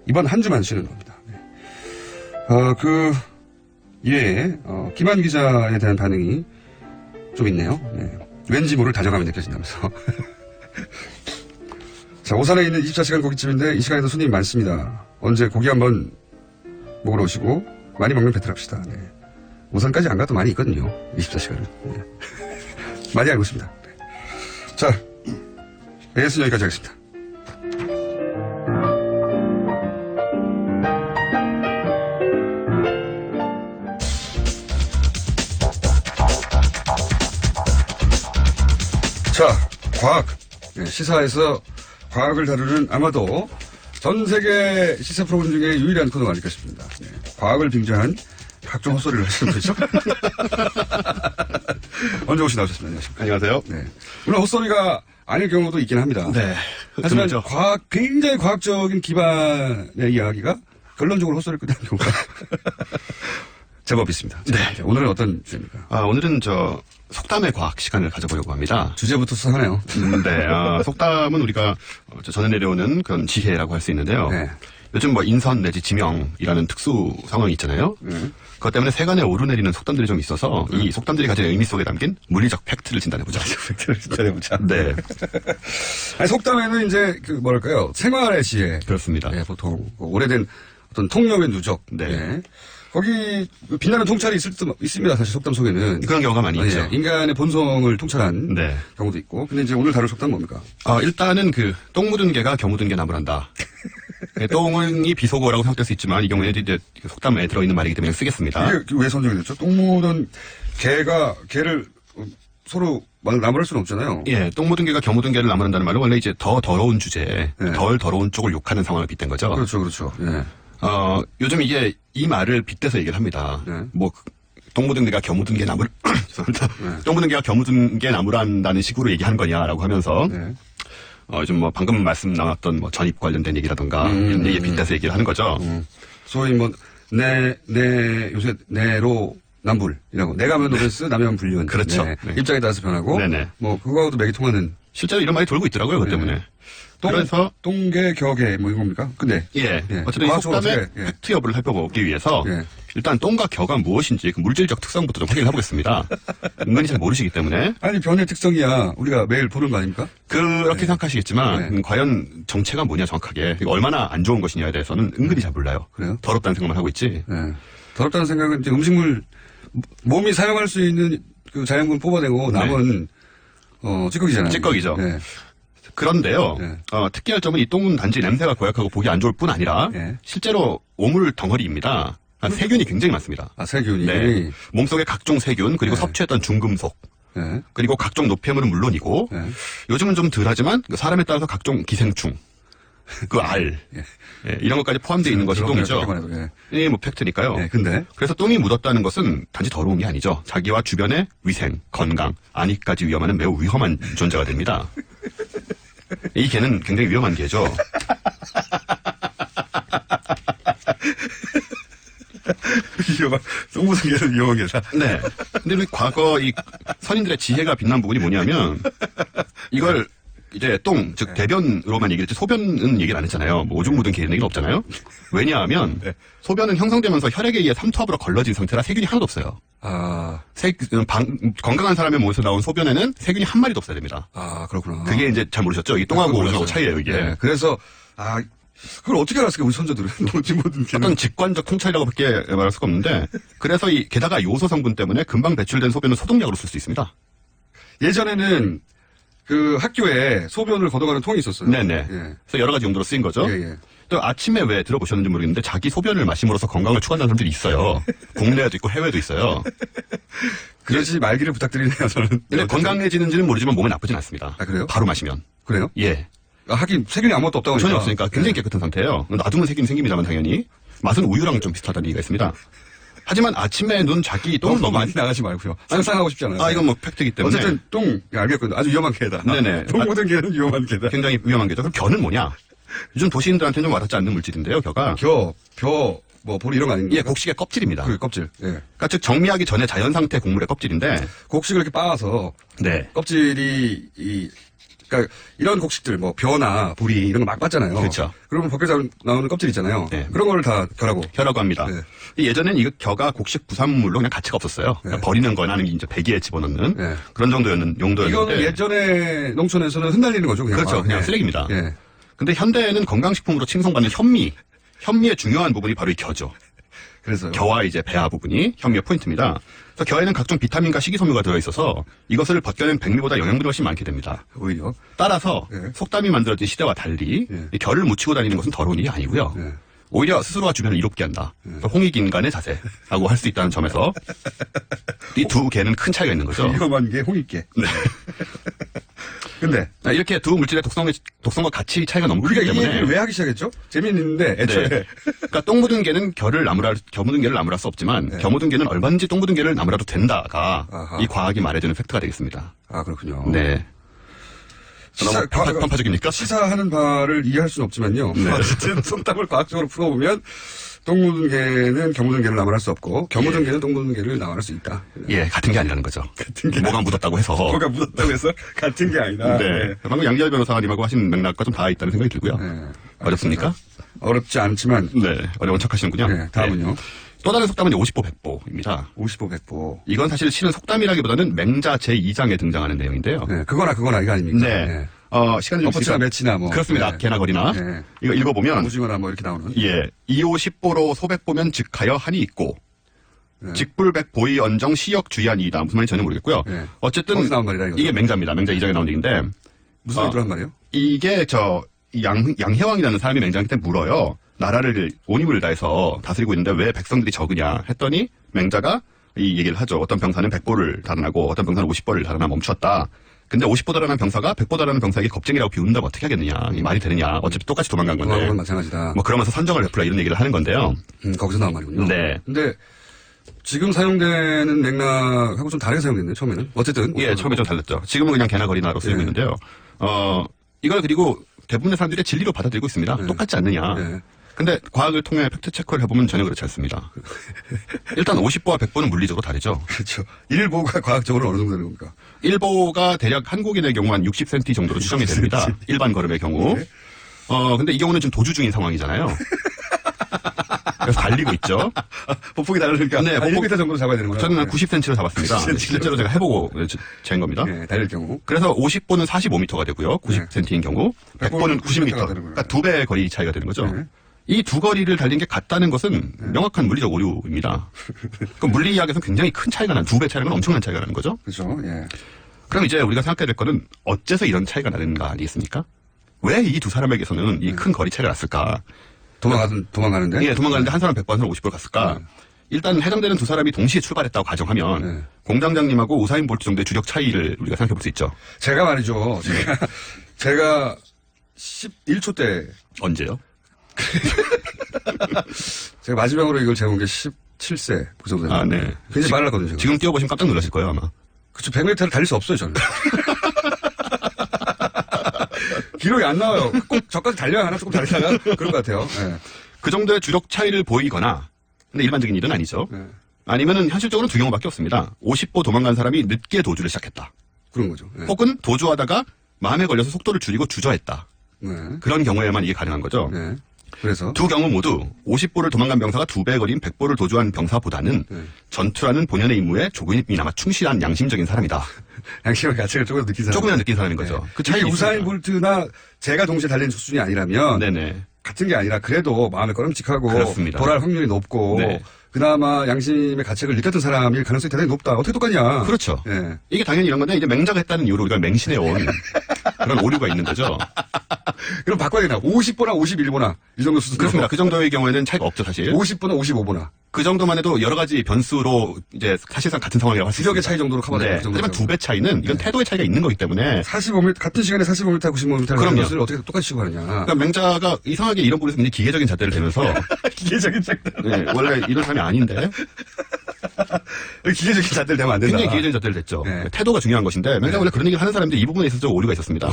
이번 한 주만 쉬는 겁니다. 예, 김한 기자에 대한 반응이 좀 있네요. 네. 왠지 모를 다정함이 느껴진다면서. 자, 오산에 있는 24시간 고깃집인데 이 시간에도 손님이 많습니다. 언제 고기 한번 먹으러 오시고 많이 먹는 배틀합시다. 네. 오산까지 안 가도 많이 있거든요. 24시간을. 네. 많이 알고 있습니다. 네. 자, AS는 여기까지 하겠습니다. 자, 과학. 네, 시사에서 과학을 다루는 아마도 전 세계 시사 프로그램 중에 유일한 코너가 아닐까 싶습니다. 네, 과학을 빙자한 각종 헛소리를 하시는 분이죠. 언제 오시 나오셨습니다. 안녕하세요. 네. 물론 헛소리가 아닐 경우도 있긴 합니다. 네. 하지만 드물죠. 굉장히 과학적인 기반의 이야기가 결론적으로 헛소리를 끝내는 경우가 제법 있습니다. 네. 오늘은 어떤 주제입니까? 오늘은 속담의 과학 시간을 가져보려고 합니다. 주제부터 수상하네요. 네. 속담은 우리가 전해 내려오는 그런 지혜라고 할 수 있는데요. 네. 요즘 인선 내지 지명이라는 특수 상황이 있잖아요. 그것 때문에 세간에 오르내리는 속담들이 좀 있어서 이 속담들이 가진 의미 속에 담긴 물리적 팩트를 진단해보자. 팩트를 진단해보자. 네. 아니, 속담에는 이제 뭐랄까요, 생활의 지혜. 그렇습니다. 네, 보통 오래된 어떤 통념의 누적. 네. 거기 빛나는 통찰이 있습니다. 사실 속담 속에는 그런 경우가 많이 있죠. 인간의 본성을 통찰한 경우도 있고. 근데 이제 오늘 다룰 속담 뭡니까? 일단은 똥 묻은 개가 겨 묻은 개 나무란다. 똥이 비속어라고 생각될 수 있지만 이 경우에 이제 속담에 들어있는 말이기 때문에 쓰겠습니다. 이게 왜 선정이 됐죠? 똥 묻은 개가 개를 서로 나무랄 수는 없잖아요. 예, 똥 묻은 개가 겨 묻은 개를 나무란다는 말은 원래 이제 더 더러운 주제에 덜 더러운 쪽을 욕하는 상황을 빗댄 거죠. 그렇죠. 예. 요즘 이게 이 말을 빗대서 얘기를 합니다. 뭐 똥 묻은 개가 겨 묻은 개 나무를 죄송합니다. 똥 묻은 개가 겨 묻은 개 나무란다는 식으로 얘기하는 거냐라고 하면서 요즘 뭐 방금 말씀 나왔던 뭐 전입 관련된 얘기라든가 이런 얘기에 빗대서 얘기를 하는 거죠. 소위 뭐 요새 내로 남불이라고 내가 하면 노베스 남이 하면 불륜. 그렇죠. 네. 네. 입장에 따라서 변하고 뭐 그거하고도 맥이 통하는. 실제로 이런 말이 돌고 있더라고요. 그것 때문에. 그래서 똥개 격개 뭐 이겁니까? 근데 어쨌든 이 속담의 팩트 여부를 살펴보기 위해서 일단 똥과 겨가 무엇인지 그 물질적 특성부터 좀 확인을 해보겠습니다. 은근히 잘 모르시기 때문에. 아니 변의 특성이야 우리가 매일 보는 거 아닙니까? 그렇게 생각하시겠지만 과연 정체가 뭐냐 정확하게 그리고 얼마나 안 좋은 것이냐에 대해서는 은근히 잘 몰라요. 그래요? 더럽다는 생각만 하고 있지. 더럽다는 생각은 이제 음식물 몸이 사용할 수 있는 그 자연분 뽑아내고 남은 찌꺼기잖아요. 찌꺼기죠. 그런데요, 특이할 점은 이 똥은 단지 냄새가 고약하고 보기 안 좋을 뿐 아니라 실제로 오물 덩어리입니다. 세균이 굉장히 많습니다. 세균이? 네. 몸속에 각종 세균 그리고 섭취했던 중금속 그리고 각종 노폐물은 물론이고 요즘은 좀 덜하지만 사람에 따라서 각종 기생충 그 알 이런 것까지 포함되어 있는 것이 똥이죠. 이 뭐 팩트니까요. 그래서 똥이 묻었다는 것은 단지 더러운 게 아니죠. 자기와 주변의 위생, 건강, 안위까지 위험하는 매우 위험한 존재가 됩니다. 이 개는 굉장히 위험한 개죠. 똥 묻은 개는 위험한 개다. 네. 근데 우리 과거 이 선인들의 지혜가 빛난 부분이 뭐냐면 이걸 이제 똥, 즉 대변으로만 얘기를 했지 소변은 얘기를 안 했잖아요. 뭐 오줌 묻은 개 이런 얘기는 없잖아요. 왜냐하면 소변은 형성되면서 혈액에 의해 삼투압으로 걸러진 상태라 세균이 하나도 없어요. 건강한 사람의 몸에서 나온 소변에는 세균이 한 마리도 없어야 됩니다. 그렇구나. 그게 이제 잘 모르셨죠? 이 똥하고 오줌하고 차이예요, 이게. 그래서 그걸 어떻게 알았을까 우리 선조들은 오줌 묻은 개는. 어떤 직관적 큰 차이라고밖에 말할 수가 없는데 그래서 게다가 요소 성분 때문에 금방 배출된 소변은 소독약으로 쓸 수 있습니다. 예전에는 그 학교에 소변을 걷어가는 통이 있었어요. 네네. 그래서 여러 가지 용도로 쓰인 거죠. 또 아침에 왜 들어보셨는지 모르겠는데 자기 소변을 마심으로써 건강을 추구한다는 사람들이 있어요. 국내에도 있고 해외도 있어요. 그러지 말기를 부탁드리네요, 저는. 근데 건강해지는지는 모르지만 몸에 나쁘진 않습니다. 그래요? 바로 마시면. 그래요? 예. 하긴 세균이 아무것도 없다고 전혀 하니까. 없으니까 굉장히 깨끗한 상태예요. 놔두면 세균이 생깁니다만 당연히. 맛은 우유랑 좀 비슷하다는 얘기가 있습니다. 하지만 아침에 눈 자기 똥을 너무 많이 나가지 말고요. 상상하고 싶지 않아요. 이건 뭐 팩트이기 때문에. 어쨌든 알겠거든요. 아주 위험한 개다. 네네. 똥 묻은 개는 위험한 개다. 굉장히 위험한 개죠. 그럼 겨는 뭐냐? 요즘 도시인들한테는 좀 와닿지 않는 물질인데요, 겨가. 뭐 보리 이런 거 아닙니까? 예, 곡식의 껍질입니다. 그 껍질. 그러니까 즉 정미하기 전에 자연 상태 곡물의 껍질인데 곡식을 이렇게 빻아서 껍질이 그러니까 이런 곡식들 뭐 벼나 보리 이런 거 막 빻잖아요. 그렇죠. 그러면 벗겨져 나오는 껍질 있잖아요. 그런 거를 다 겨라고 합니다. 예전엔 이 겨가 곡식 부산물로 그냥 가치가 없었어요. 그냥 버리는 거나 아니면 이제 배기에 집어넣는 그런 용도였는데. 이거는 예전에 농촌에서는 흩날리는 거죠. 그냥. 그렇죠. 그냥 쓰레기입니다. 근데 현대에는 건강식품으로 칭송받는 현미의 중요한 부분이 바로 이 겨죠. 그래서 겨와 이제 배아 부분이 현미의 포인트입니다. 그래서 겨에는 각종 비타민과 식이섬유가 들어있어서 이것을 벗겨낸 백미보다 영양분이 훨씬 많게 됩니다. 오히려. 따라서 속담이 만들어진 시대와 달리 이 겨를 묻히고 다니는 것은 더러운 일이 아니고요. 오히려 스스로와 주변을 이롭게 한다. 홍익인간의 자세라고 할 수 있다는 점에서 이 두 개는 큰 차이가 있는 거죠. 위험한 게 홍익개. 네. 근데 이렇게 두 물질의 독성과 가치 차이가 너무 크기 때문에 우리가 이 얘기를 왜 하기 시작했죠? 재미있는데 애초에. 그러니까 똥 묻은 개는 겨 묻은 개를 나무랄 수 없지만 겨 묻은 개는 얼마든지 똥 묻은 개를 나무라도 된다가 이 과학이 말해주는 팩트가 되겠습니다. 그렇군요. 네. 너무 편파적입니까? 시사하는 바를 이해할 수는 없지만요. 어쨌든 속담을 과학적으로 풀어보면 똥 묻은 개는 겨 묻은 개를 나무랄 수 없고 겨 묻은 개는 똥 묻은 개를 나무랄 수 있다. 예, 같은 게 아니라는 거죠. 같은 게 뭐가 묻었다고 해서. 뭐가 묻었다고 해서 같은 게 아니다. 네. 방금 양지열 변호사님하고 하신 맥락과 좀 다 있다는 생각이 들고요. 어렵습니까? 어렵지 않지만. 네. 어려운 척 하시는군요. 다음은요. 또 다른 속담은 50보 100보입니다. 50보 100보. 이건 사실 실은 속담이라기보다는 맹자 제2장에 등장하는 내용인데요. 그거나 이거 아닙니까? 네. 시간이 좀 엎어치나 매치나 뭐. 그렇습니다. 개나 거리나. 이거 읽어보면. 오징어나 뭐 이렇게 나오는. 예. 2호 10보로 소백보면 즉하여 한이 있고. 직불백 보이 언정 시역 주의한이다. 무슨 말인지 전혀 모르겠고요. 어쨌든. 나온 말이다, 이게 맹자입니다. 맹자 2장에 나온 얘기인데. 무슨 얘기로 한 말이에요? 이게 양혜왕이라는 사람이 맹자한테 물어요. 나라를 온 힘을 다해서 다스리고 있는데 왜 백성들이 적으냐 했더니 맹자가 이 얘기를 하죠. 어떤 병사는 100보를 달아나고 어떤 병사는 50보를 달아나 멈췄다. 근데 50보 달아난 병사가 100보 달아난 병사에게 겁쟁이라고 비운다고 어떻게 하겠느냐. 이게 말이 되느냐. 어차피 똑같이 도망간 건데. 그건 마찬가지다. 뭐 그러면서 선정을 베풀라 이런 얘기를 하는 건데요. 거기서 나온 말이군요. 네. 근데 지금 사용되는 맥락하고 좀 다르게 사용됐네요, 처음에는. 어쨌든. 예, 처음에 좀 달랐죠. 지금은 그냥 개나 거리나로 쓰이고 있는데요. 이걸 그리고 대부분의 사람들이 진리로 받아들이고 있습니다. 똑같지 않느냐. 근데 과학을 통해 팩트 체크를 해보면 전혀 그렇지 않습니다. 일단 50보와 100보는 물리적으로 다르죠. 그렇죠. 1보가 과학적으로 어느 정도 되는 겁니까? 1보가 대략 한국인의 경우 한 60cm 정도로 추정이 됩니다. 일반 걸음의 경우. 근데 이 경우는 지금 도주 중인 상황이잖아요. 그래서 달리고 있죠. 보폭이 다르니까. 네, 1m 정도로 잡아야 되는 거예요. 저는 한 90cm로 잡았습니다. 90cm. 실제로 제가 해보고 잰 겁니다. 네, 달릴 경우. 그래서 50보는 45m가 되고요. 90cm인 경우. 100보는 90m. 그러니까 2배 거리 차이가 되는 거죠. 이 두 거리를 달린 게 같다는 것은 명확한 물리적 오류입니다. 그럼 물리학에서는 굉장히 큰 차이가 나는, 2배 차이가 나는 엄청난 차이가 나는 거죠. 그렇죠. 예. 그럼 이제 우리가 생각해야 될 거는 어째서 이런 차이가 나는가 아니겠습니까? 왜 이 두 사람에게서는 이 큰 거리 차이가 났을까? 도망가는데? 예, 도망가는데 한 사람 100번, 한 사람 50번 갔을까? 일단 해당되는 두 사람이 동시에 출발했다고 가정하면 공장장님하고 우사인 볼트 정도의 주력 차이를 우리가 생각해 볼 수 있죠. 제가 말이죠. 제가 11초 때. 언제요? 제가 마지막으로 이걸 재본 게 17세 그 정도. 아, 네. 굉장히 빨랐거든요. 지금 뛰어보시면 깜짝 놀라실 거예요, 아마. 그쵸, 100m를 달릴 수 없어요, 저는. 기록이 안 나와요. 꼭 저까지 달려야 하나 조금 달리다가 그런 것 같아요. 네. 그 정도의 주력 차이를 보이거나, 근데 일반적인 일은 아니죠. 아니면은 현실적으로는 두 경우밖에 없습니다. 50보 도망간 사람이 늦게 도주를 시작했다. 그런 거죠. 네. 혹은 도주하다가 마음에 걸려서 속도를 줄이고 주저했다. 그런 경우에만 이게 가능한 거죠. 그래서 두 경우 모두 50보를 도망간 병사가 2배 거리인 100보를 도주한 병사보다는 전투라는 본연의 임무에 조금이나마 충실한 양심적인 사람이다. 양심의 가책을 조금 느낀 사람. 조금이나 느낀 사람인 거죠. 그 차이 우사인 볼트나 제가 동시에 달리는 수준이 아니라면 같은 게 아니라 그래도 마음에 꺼름직하고 그렇습니다. 돌아갈 확률이 높고 그나마 양심의 가책을 느꼈던 사람일 가능성이 대단히 높다. 어떻게 똑같냐. 그렇죠. 이게 당연히 이런 건데 이제 맹자가 했다는 이유로 우리가 맹신해온 그런 오류가 있는 거죠. 그럼 바꿔야 되나? 50보나 51보나 이 정도 수준. 그렇습니다. 그 정도의 경우에는 차이가 없죠, 사실. 50보나 55보나. 그 정도만 해도 여러 가지 변수로 이제 사실상 같은 상황이라고 할 수 있습니다. 주력의 차이 정도로 커버돼요. 네. 하지만 2배 차이는 이건 태도의 차이가 있는 거기 때문에 45m 같은 시간에 45m, 95m 하는 것을 어떻게 똑같이 치고 하느냐. 그러니까 맹자가 이상하게 이런 부분에서 굉장히 기계적인 잣대를 대면서 기계적인 잣대. 네, 원래 이런 사람이 아닌데 기계적인 잣대를 대면 안 된다. 굉장히 기계적인 잣대를 댔죠. 태도가 중요한 것인데 맹자가 원래 그런 얘기를 하는 사람들이 이 부분에 있어서 좀 오류가 있었습니다.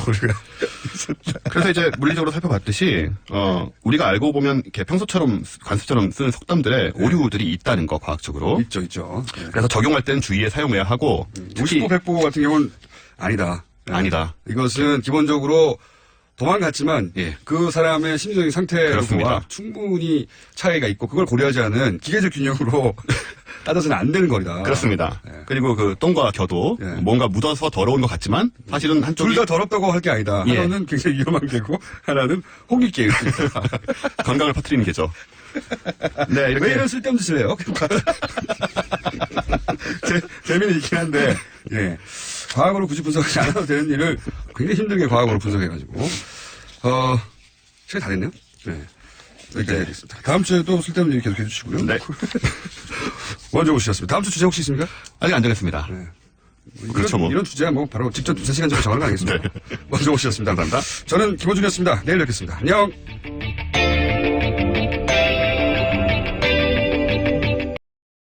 그래서 이제 물리적으로 살펴봤듯이 우리가 알고 보면 이렇게 평소처럼 관습처럼 쓰는 속담들의 오류들이 있다는 거 과학적으로 있죠. 그래서 적용할 때는 주의에 사용해야 하고 50보 100보 같은 경우는 아니다. 이것은 기본적으로 도망갔지만 그 사람의 심리적인 상태와 충분히 차이가 있고 그걸 고려하지 않은 기계적 균형으로 따져서는 안 되는 거리다. 그렇습니다. 그리고 그 똥과 겨도 뭔가 묻어서 더러운 것 같지만 사실은 한쪽이 둘 다 더럽다고 할 게 아니다. 하나는 굉장히 위험한 개고 하나는 홍익개일 수 있다. 건강을 퍼뜨리는 개죠. 네, 이렇게. 왜 이런 쓸데없는 짓을 해요? 재미는 있긴 한데, 과학으로 굳이 분석하지 않아도 되는 일을 굉장히 힘들게 과학으로 분석해가지고, 시간이 다 됐네요? 네. 여기까지 하겠습니다. 다음 주에도 쓸데없는 얘기 계속 해주시고요. 네. 먼저 오셨습니다. 다음 주 주제 혹시 있습니까? 아직 안 정했습니다. 그렇죠, 뭐. 이런 주제야 뭐 바로 직접 2-3시간 전에 정하는 거 아니겠습니까? 먼저 오셨습니다. 감사합니다. 저는 김호준이었습니다. 내일 뵙겠습니다. 안녕!